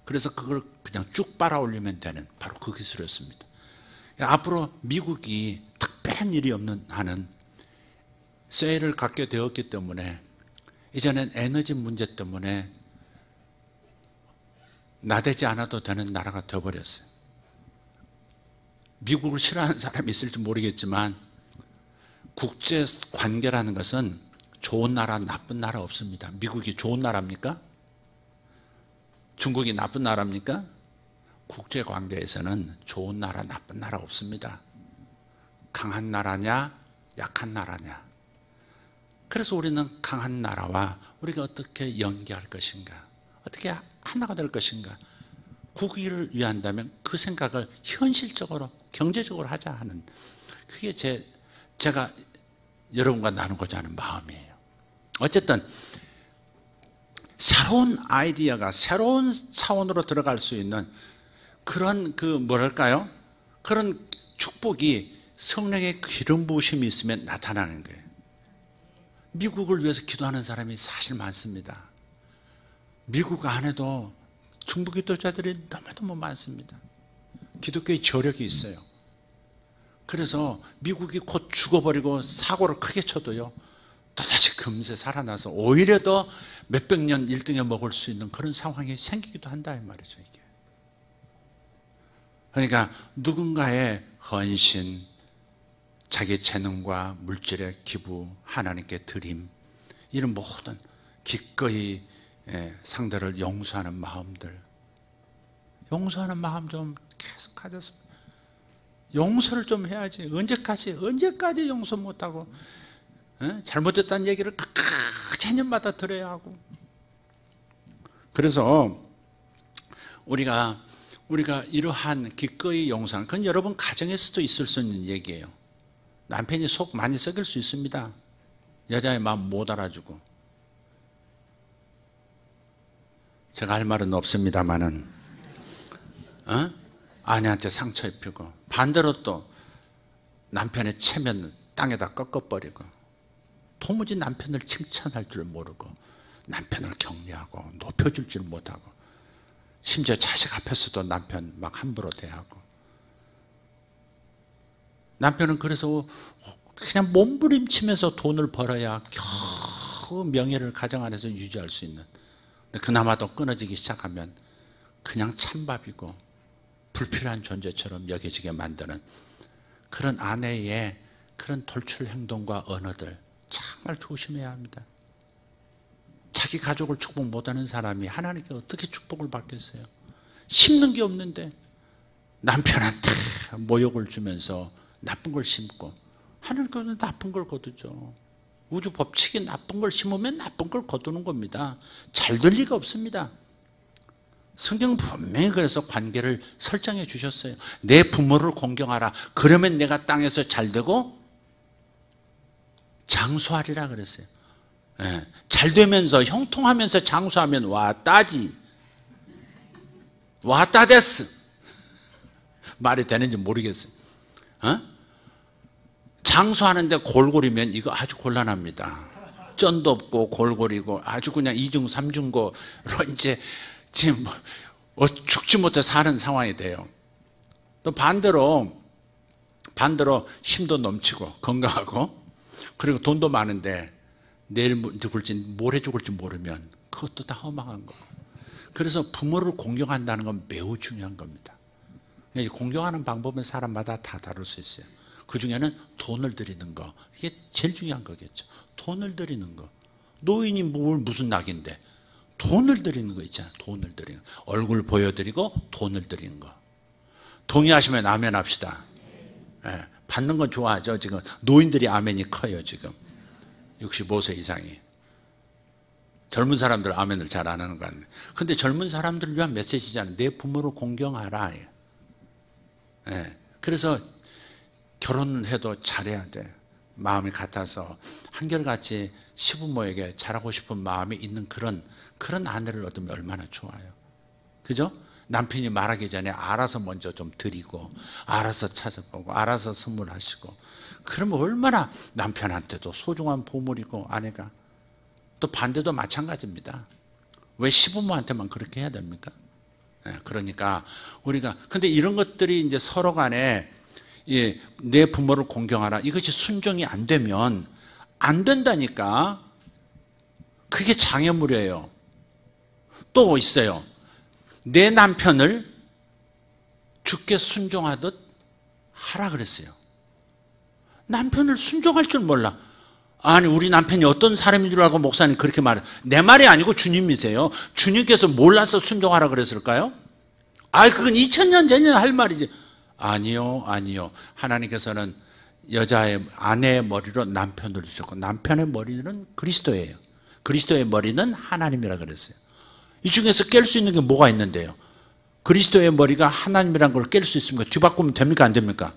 그래서 그걸 그냥 쭉 빨아올리면 되는 바로 그 기술이었습니다. 앞으로 미국이 특별한 일이 없는 한은 셰일을 갖게 되었기 때문에 이제는 에너지 문제 때문에 나대지 않아도 되는 나라가 되어버렸어요. 미국을 싫어하는 사람이 있을지 모르겠지만 국제 관계라는 것은 좋은 나라, 나쁜 나라 없습니다. 미국이 좋은 나라입니까? 중국이 나쁜 나라입니까? 국제 관계에서는 좋은 나라, 나쁜 나라 없습니다. 강한 나라냐, 약한 나라냐. 그래서 우리는 강한 나라와 우리가 어떻게 연계할 것인가, 어떻게 하나가 될 것인가, 국위를 위한다면 그 생각을 현실적으로, 경제적으로 하자 하는, 그게 제가 여러분과 나누고자 하는 마음이에요. 어쨌든 새로운 아이디어가 새로운 차원으로 들어갈 수 있는 그런 뭐랄까요? 그런 축복이 성령의 기름 부으심이 있으면 나타나는 거예요. 미국을 위해서 기도하는 사람이 사실 많습니다. 미국 안에도 중부기도자들이 너무너무 많습니다. 기독교의 저력이 있어요. 그래서 미국이 곧 죽어버리고 사고를 크게 쳐도요, 또다시 금세 살아나서 오히려 더 몇백 년 1등에 먹을 수 있는 그런 상황이 생기기도 한다 이 말이죠, 이게. 그러니까 누군가의 헌신, 자기 재능과 물질의 기부, 하나님께 드림, 이런 모든 기꺼이 상대를 용서하는 마음들, 용서하는 마음 좀 계속 가졌습니다. 용서를 좀 해야지. 언제까지 용서 못하고 잘못했다는 얘기를 작년마다 들어야 하고. 그래서 우리가 이러한 기꺼이 용서하는, 그건 여러분 가정에서도 있을 수 있는 얘기예요. 남편이 속 많이 썩일 수 있습니다. 여자의 마음 못 알아주고. 제가 할 말은 없습니다만은 아내한테 상처 입히고, 반대로 또 남편의 체면 땅에다 꺾어버리고, 도무지 남편을 칭찬할 줄 모르고, 남편을 격려하고 높여줄 줄 못하고, 심지어 자식 앞에서도 남편 막 함부로 대하고, 남편은 그래서 그냥 몸부림치면서 돈을 벌어야 겨우 명예를 가정 안에서 유지할 수 있는, 그나마도 끊어지기 시작하면 그냥 찬밥이고 불필요한 존재처럼 여겨지게 만드는 그런 아내의 그런 돌출 행동과 언어들 정말 조심해야 합니다. 자기 가족을 축복 못하는 사람이 하나님께 어떻게 축복을 받겠어요? 심는 게 없는데 남편한테 모욕을 주면서 나쁜 걸 심고, 하나님께서는 나쁜 걸 거두죠. 우주 법칙이 나쁜 걸 심으면 나쁜 걸 거두는 겁니다. 잘 될 리가 없습니다. 성경은 분명히 그래서 관계를 설정해 주셨어요. 내 부모를 공경하라. 그러면 내가 땅에서 잘 되고 장수하리라 그랬어요. 잘 되면서 형통하면서 장수하면 왔다지, 왔다데스. 말이 되는지 모르겠어요. 장수하는데 골골이면 이거 아주 곤란합니다. 쩐도 없고 골골이고 아주 그냥 이중 삼중고로 이제 지금 죽지 못해 사는 상황이 돼요. 또 반대로 힘도 넘치고 건강하고 그리고 돈도 많은데 내일 죽을지 모레 죽을지 모르면 그것도 다 허망한 거고. 그래서 부모를 공경한다는 건 매우 중요한 겁니다. 공경하는 방법은 사람마다 다 다를 수 있어요. 그 중에는 돈을 드리는 거, 이게 제일 중요한 거겠죠. 돈을 드리는 거. 노인이 무슨 낙인데 돈을 드리는 거 있잖아요. 돈을 드리는 거. 얼굴 보여드리고 돈을 드리는 거. 동의하시면 아멘 합시다. 네, 받는 건 좋아하죠. 지금 노인들이 아멘이 커요. 지금 65세 이상이. 젊은 사람들 아멘을 잘 안 하는 거 같네. 근데 젊은 사람들을 위한 메시지잖아요. 내 부모를 공경하라. 네, 그래서 결혼해도 잘해야 돼. 마음이 같아서 한결같이 시부모에게 잘하고 싶은 마음이 있는 그런 아내를 얻으면 얼마나 좋아요. 그죠? 남편이 말하기 전에 알아서 먼저 좀 드리고, 알아서 찾아보고, 알아서 선물하시고, 그러면 얼마나 남편한테도 소중한 보물이고, 아내가. 또 반대도 마찬가지입니다. 왜 시부모한테만 그렇게 해야 됩니까? 네, 그러니까 우리가, 근데 이런 것들이 이제 서로 간에 내 부모를 공경하라. 이것이 순종이 안 되면 안 된다니까. 그게 장애물이에요. 또 있어요. 내 남편을 주께 순종하듯 하라 그랬어요. 남편을 순종할 줄 몰라. 아니 우리 남편이 어떤 사람인 줄 알고 목사님 그렇게 말해. 내 말이 아니고 주님이세요. 주님께서 몰라서 순종하라 그랬을까요? 그건 2000년 전에 할 말이지. 아니요. 하나님께서는 여자의 아내의 머리로 남편을 주셨고 남편의 머리는 그리스도예요. 그리스도의 머리는 하나님이라 그랬어요. 이 중에서 깰 수 있는 게 뭐가 있는데요? 그리스도의 머리가 하나님이란 걸 깰 수 있습니까? 뒤바꾸면 됩니까? 안 됩니까?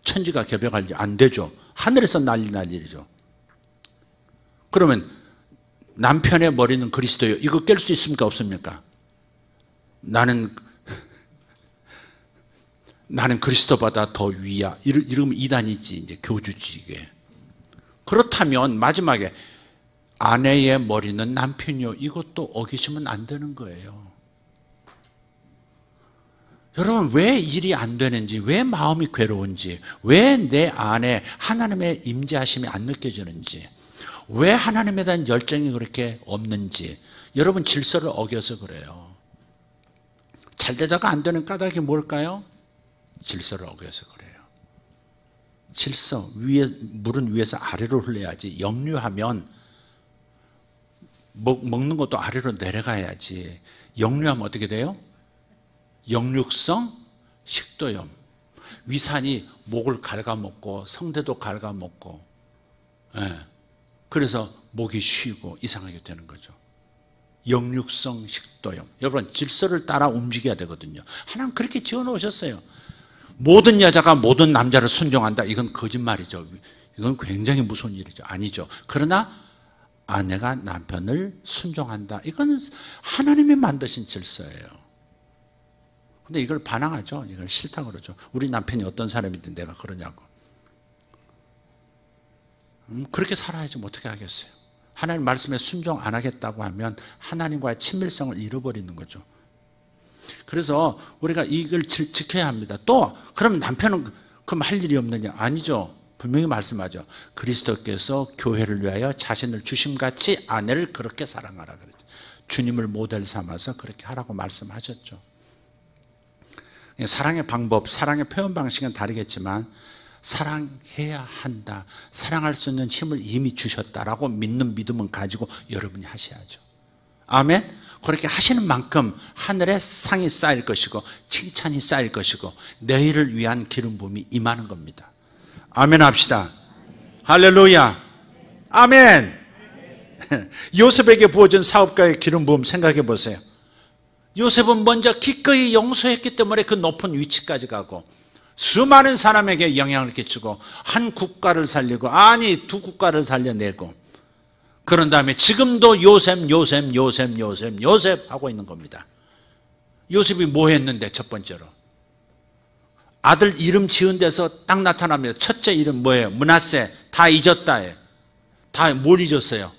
천지가 개벽할 일 안 되죠. 하늘에서 난리 날 일이죠. 그러면 남편의 머리는 그리스도예요. 이거 깰 수 있습니까? 없습니까? 나는 그리스도보다 더 위야. 이러면 이단이지, 이제 교주지 이게. 그렇다면 마지막에 아내의 머리는 남편이요. 이것도 어기시면 안 되는 거예요. 여러분 왜 일이 안 되는지, 왜 마음이 괴로운지, 왜 내 안에 하나님의 임재하심이 안 느껴지는지, 왜 하나님에 대한 열정이 그렇게 없는지, 여러분 질서를 어겨서 그래요. 잘 되다가 안 되는 까닭이 뭘까요? 질서를 어겨서 그래요. 질서, 물은 위에서 아래로 흘러야지. 역류하면 먹는 것도 아래로 내려가야지. 역류하면 어떻게 돼요? 역류성 식도염. 위산이 목을 갉아먹고 성대도 갉아먹고, 그래서 목이 쉬고 이상하게 되는 거죠. 역류성 식도염. 여러분 질서를 따라 움직여야 되거든요. 하나님 그렇게 지어놓으셨어요. 모든 여자가 모든 남자를 순종한다. 이건 거짓말이죠. 이건 굉장히 무서운 일이죠. 아니죠. 그러나 아내가 남편을 순종한다. 이건 하나님이 만드신 질서예요. 근데 이걸 반항하죠. 이걸 싫다고 그러죠. 우리 남편이 어떤 사람인데 내가 그러냐고. 그렇게 살아야지 어떻게 하겠어요. 하나님 말씀에 순종 안 하겠다고 하면 하나님과의 친밀성을 잃어버리는 거죠. 그래서 우리가 이걸 지켜야 합니다. 또 그럼 남편은 그럼 할 일이 없느냐? 아니죠. 분명히 말씀하죠. 그리스도께서 교회를 위하여 자신을 주심같이 아내를 그렇게 사랑하라 그랬죠. 주님을 모델 삼아서 그렇게 하라고 말씀하셨죠. 사랑의 방법, 사랑의 표현 방식은 다르겠지만 사랑해야 한다. 사랑할 수 있는 힘을 이미 주셨다라고 믿는 믿음은 가지고 여러분이 하셔야죠. 아멘? 그렇게 하시는 만큼 하늘에 상이 쌓일 것이고 칭찬이 쌓일 것이고 내일을 위한 기름 부음이 임하는 겁니다. 아멘 합시다. 할렐루야. 아멘. 요셉에게 부어진 사업가의 기름 부음 생각해 보세요. 요셉은 먼저 기꺼이 용서했기 때문에 그 높은 위치까지 가고 수많은 사람에게 영향을 끼치고 한 국가를 살리고 아니 두 국가를 살려내고 그런 다음에 지금도 요셉 하고 있는 겁니다. 요셉이 뭐 했는데 첫 번째로 아들 이름 지은 데서 딱 나타납니다. 첫째 이름 뭐예요? 므낫세. 다 잊었다. 다 뭘 잊었어요?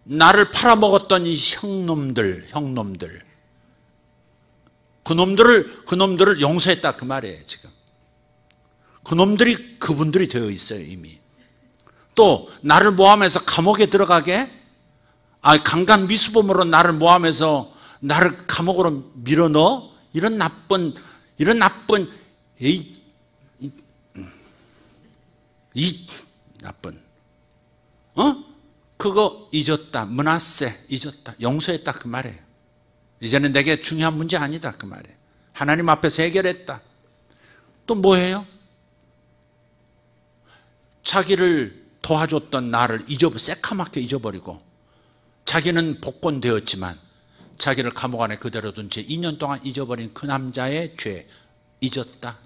나를 팔아먹었던 이 형놈들 그놈들을 용서했다 그 말이에요. 지금 그놈들이 그분들이 되어 있어요. 이미. 또 나를 모함해서 감옥에 들어가게 강간 미수범으로 나를 모함해서 나를 감옥으로 밀어넣어 이런 나쁜 이런 나쁜 나쁜 그거 잊었다. 므낫세 잊었다. 용서했다 그 말이에요. 이제는 내게 중요한 문제 아니다 그 말이에요. 하나님 앞에서 해결했다. 또 뭐예요? 자기를 도와줬던 나를 새카맣게 잊어버리고 자기는 복권되었지만 자기를 감옥 안에 그대로 둔 채 2년 동안 잊어버린 그 남자의 죄 잊었다.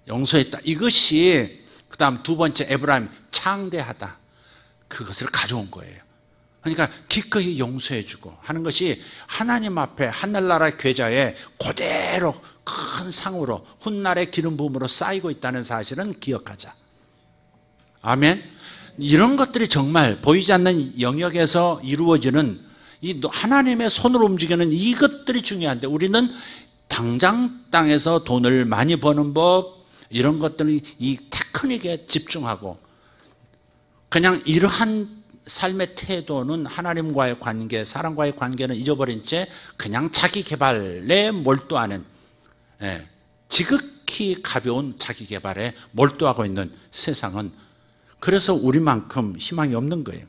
용서했다. 이것이 그 다음 두 번째 에브라임 창대하다. 그것을 가져온 거예요. 그러니까 기꺼이 용서해주고 하는 것이 하나님 앞에 하늘나라 계좌에 그대로 큰 상으로 훗날의 기름 부음으로 쌓이고 있다는 사실은 기억하자. 아멘. 이런 것들이 정말 보이지 않는 영역에서 이루어지는 이 하나님의 손으로 움직이는 이것들이 중요한데 우리는 당장 땅에서 돈을 많이 버는 법 이런 것들이 이 테크닉에 집중하고 그냥 이러한 삶의 태도는 하나님과의 관계, 사람과의 관계는 잊어버린 채 그냥 자기 개발에 몰두하는 지극히 가벼운 자기 개발에 몰두하고 있는 세상은 그래서 우리만큼 희망이 없는 거예요.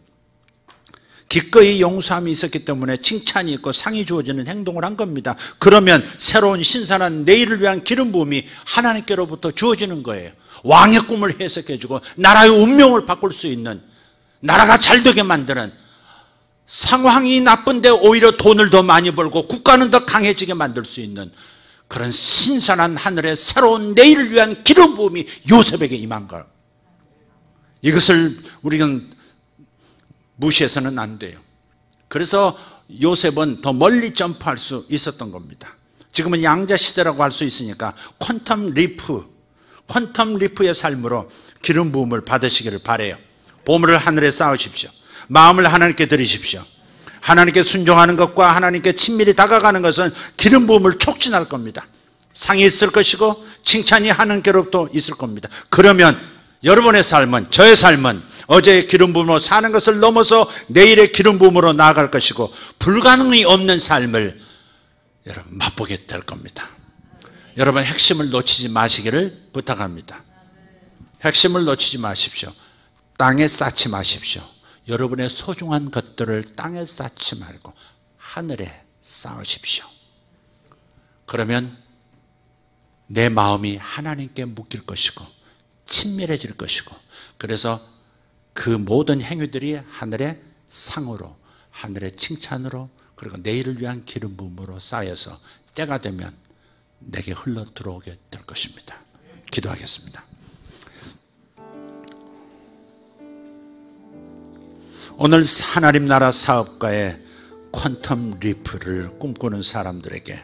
기꺼이 용서함이 있었기 때문에 칭찬이 있고 상이 주어지는 행동을 한 겁니다. 그러면 새로운 신선한 내일을 위한 기름 부음이 하나님께로부터 주어지는 거예요. 왕의 꿈을 해석해주고 나라의 운명을 바꿀 수 있는, 나라가 잘되게 만드는, 상황이 나쁜데 오히려 돈을 더 많이 벌고 국가는 더 강해지게 만들 수 있는 그런 신선한 하늘의 새로운 내일을 위한 기름 부음이 요셉에게 임한 것. 이것을 우리는 무시해서는 안 돼요. 그래서 요셉은 더 멀리 점프할 수 있었던 겁니다. 지금은 양자 시대라고 할 수 있으니까 퀀텀 리프의 삶으로 기름 부음을 받으시기를 바라요. 보물을 하늘에 쌓으십시오. 마음을 하나님께 드리십시오. 하나님께 순종하는 것과 하나님께 친밀히 다가가는 것은 기름 부음을 촉진할 겁니다. 상이 있을 것이고 칭찬이 하나님께로부터 있을 겁니다. 그러면 여러분의 삶은, 저의 삶은 어제의 기름 부음으로 사는 것을 넘어서 내일의 기름 부음으로 나아갈 것이고 불가능이 없는 삶을 여러분 맛보게 될 겁니다. 여러분 핵심을 놓치지 마시기를 부탁합니다. 핵심을 놓치지 마십시오. 땅에 쌓지 마십시오. 여러분의 소중한 것들을 땅에 쌓지 말고 하늘에 쌓으십시오. 그러면 내 마음이 하나님께 묶일 것이고 친밀해질 것이고, 그래서 그 모든 행위들이 하늘의 상으로, 하늘의 칭찬으로, 그리고 내일을 위한 기름 부음으로 쌓여서 때가 되면 내게 흘러 들어오게 될 것입니다. 기도하겠습니다. 오늘 하나님 나라 사업가의 퀀텀 리프를 꿈꾸는 사람들에게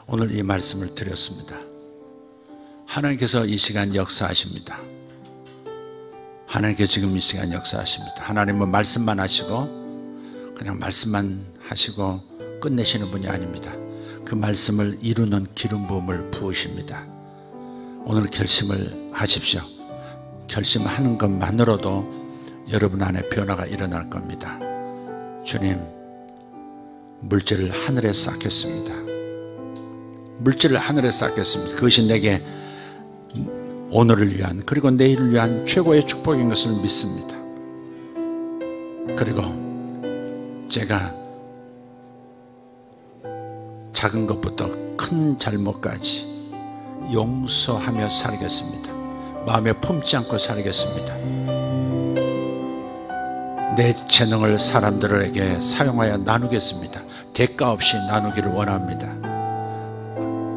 오늘 이 말씀을 드렸습니다. 하나님께서 이 시간 역사하십니다. 하나님께서 지금 이 시간 역사하십니다. 하나님은 말씀만 하시고 그냥 말씀만 하시고 끝내시는 분이 아닙니다. 그 말씀을 이루는 기름 부음을 부으십니다. 오늘 결심을 하십시오. 결심하는 것만으로도 여러분 안에 변화가 일어날 겁니다. 주님, 물질을 하늘에 쌓겠습니다. 물질을 하늘에 쌓겠습니다. 그것이 내게 오늘을 위한, 그리고 내일을 위한 최고의 축복인 것을 믿습니다. 그리고 제가 작은 것부터 큰 잘못까지 용서하며 살겠습니다. 마음에 품지 않고 살겠습니다. 내 재능을 사람들에게 사용하여 나누겠습니다. 대가 없이 나누기를 원합니다.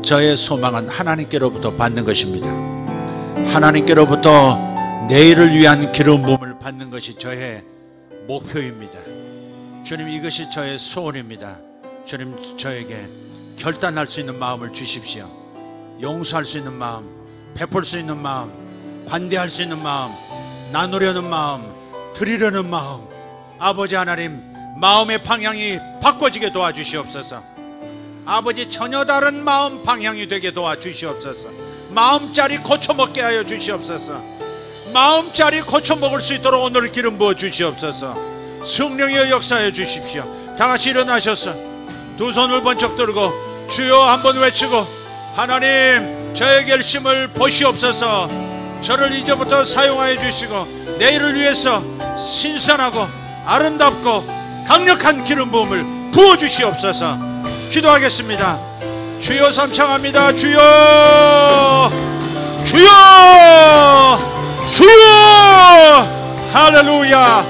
저의 소망은 하나님께로부터 받는 것입니다. 하나님께로부터 내일을 위한 기름 부음을 받는 것이 저의 목표입니다. 주님, 이것이 저의 소원입니다. 주님, 저에게 결단할 수 있는 마음을 주십시오. 용서할 수 있는 마음, 베풀 수 있는 마음, 관대할 수 있는 마음, 나누려는 마음, 드리려는 마음. 아버지 하나님, 마음의 방향이 바꿔지게 도와주시옵소서. 아버지, 전혀 다른 마음 방향이 되게 도와주시옵소서. 마음자리 고쳐먹게 하여 주시옵소서. 마음자리 고쳐먹을 수 있도록 오늘 기름 부어 주시옵소서. 성령의 역사해 주십시오. 다같이 일어나셔서 두 손을 번쩍 들고 주여 한번 외치고 하나님, 저의 결심을 보시옵소서. 저를 이제부터 사용하여 주시고 내일을 위해서 신선하고 아름답고 강력한 기름 부음을 부어 주시옵소서. 기도하겠습니다. 주여 삼창합니다. 주여, 주여, 주여. 할렐루야.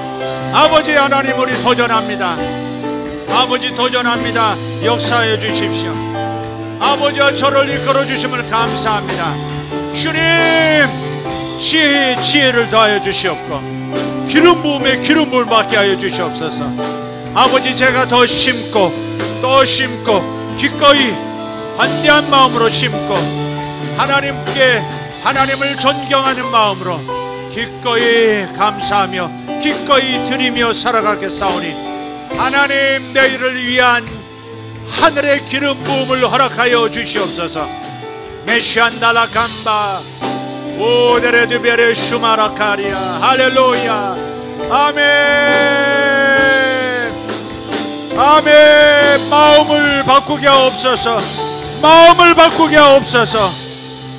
아버지 하나님, 우리 도전합니다. 아버지 도전합니다. 역사해 주십시오. 아버지와 저를 이끌어 주심을 감사합니다. 주님, 지혜를 더하여 주시옵고 기름 부음에 기름 부음을 받게 하여 주시옵소서. 아버지, 제가 더 심고 또 심고 기꺼이 관대한 마음으로 심고 하나님을 존경하는 마음으로 기꺼이 감사하며 기꺼이 드리며 살아가겠사오니 하나님, 내일을 위한 하늘의 기름 부음을 허락하여 주시옵소서. 메시안달라 감바 오데레드베레 슈마라카리아. 할렐루야. 아멘, 아멘. 마음을 바꾸게 하옵소서. 마음을 바꾸게 하옵소서.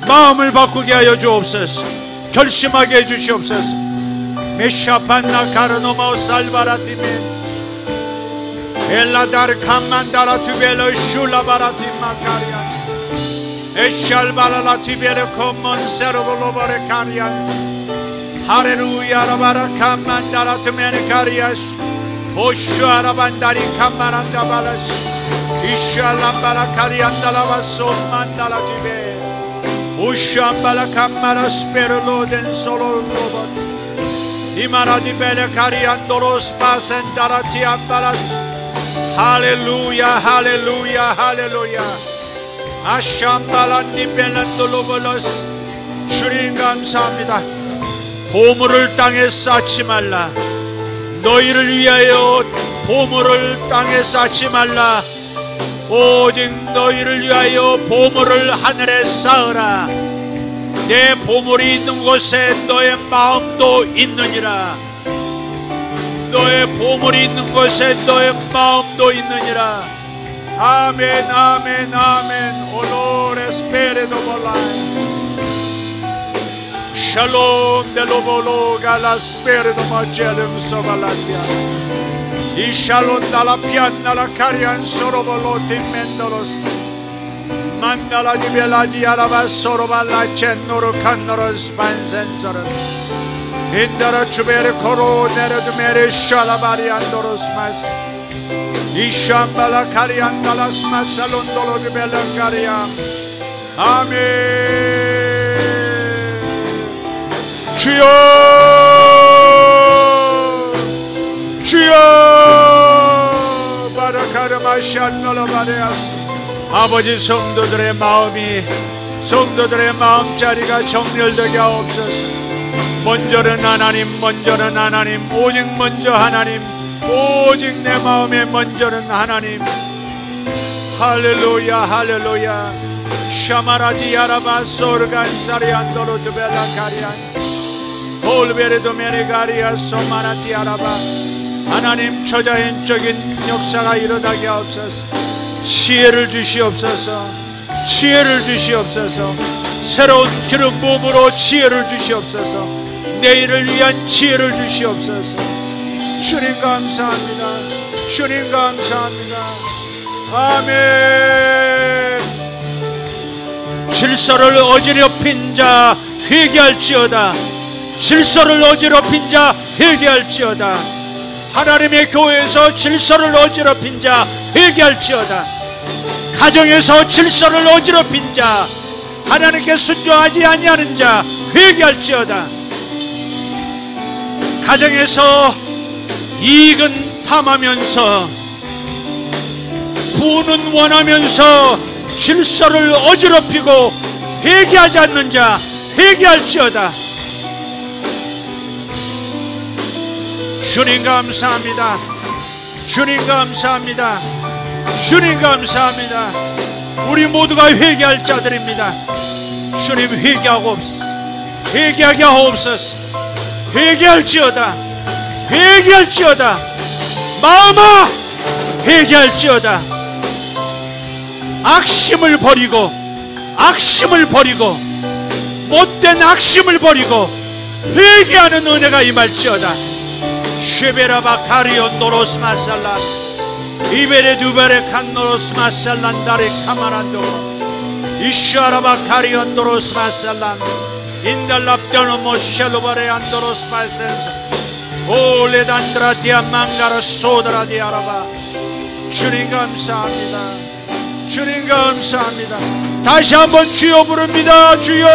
마음을 바꾸게 하여 주옵소서. 결심하게 해 주시옵소서. 메샤판나 카르노마 살바라티메 엘라다르 캄만다라 투벨로 슐라바라티 마카리아 에샬바라라 투벨로 콤몬세로로바레 카리안스 할렐루야 라바라 캄만다라 투메네 카리아스 오슈아라 반다리 캄마란다 바라스 이샬람바라 카리안달라바 솜만다라 투베 오슈암바라 캄마라 스페르로덴 솔로로바 이마라디 베레 카리안도로스 바센다라 티암바라스. 할렐루야, 할렐루야, 할렐루야. 아샴발란니 벨란돌로볼로스. 주님 감사합니다. 보물을 땅에 쌓지 말라. 너희를 위하여 보물을 땅에 쌓지 말라. 오직 너희를 위하여 보물을 하늘에 쌓으라. 내 보물이 있는 곳에 너의 마음도 있느니라. 너의 보물이 있는 곳에 너의 마음도 있느니라. 아멘, 아멘, 아멘. 올로레 스페레도 볼라이 샬롬 델로볼로 갈라 스페레도 마젤름 소발라티아 이 샬롬 달라 피안나라 카리안 소로볼로 팀멘도로스 만나라 디벨라지 아라바 소로발라 첸노로 칸노로 스판센서른 인다라 주베르 코로 네르드메르 샬라바리안도로스마스 이샴발라 카리안달라스마스 살론도로 디벨라카리아. 아멘. 주여, 주여. 바라카르마샤노라바레아스. 아버지, 성도들의 마음자리가 정렬되게 하옵소서. 먼저는 하나님, 먼저는 하나님, 오직 먼저 하나님, 오직 내 마음의 먼저는 하나님. 할렐루야, 할렐루야. 샤마라디아라바 소르간사리안도로 두벨라카리안 올베르도메리가리아 소마라디아라바. 하나님, 저자연적인 역사가 일어나게 하옵소서. 지혜를 주시옵소서. 지혜를 주시옵소서. 새로운 기름 부음으로 지혜를 주시옵소서. 내일을 위한 지혜를 주시옵소서. 주님 감사합니다. 주님 감사합니다. 아멘. 질서를 어지럽힌 자 회개할지어다. 질서를 어지럽힌 자 회개할지어다. 하나님의 교회에서 질서를 어지럽힌 자 회개할지어다. 가정에서 질서를 어지럽힌 자, 하나님께 순종하지 아니하는 자 회개할지어다. 가정에서 이익은 탐하면서 부는 원하면서 질서를 어지럽히고 회개하지 않는 자 회개할지어다. 주님 감사합니다. 주님 감사합니다. 주님 감사합니다. 우리 모두가 회개할 자들입니다. 주님, 회개하옵소서. 회개하게 하옵소서. 회개할지어다. 회개할지어다. 마음아, 회개할지어다. 악심을 버리고 악심을 버리고 못된 악심을 버리고 회개하는 은혜가 임할지어다. 쉐베라바 카리온 노로스 마살란 이베레 두베레 칸노로스 마살란 다레 카마란도 이슈아라바 카리온 노로스 마살란 인달랍데노 모샬로바레 안도로스 마센스 올레단드라디아 망가라 소드라디아라바. 주님 감사합니다. 주님 감사합니다. 다시 한번 주여 부릅니다. 주여.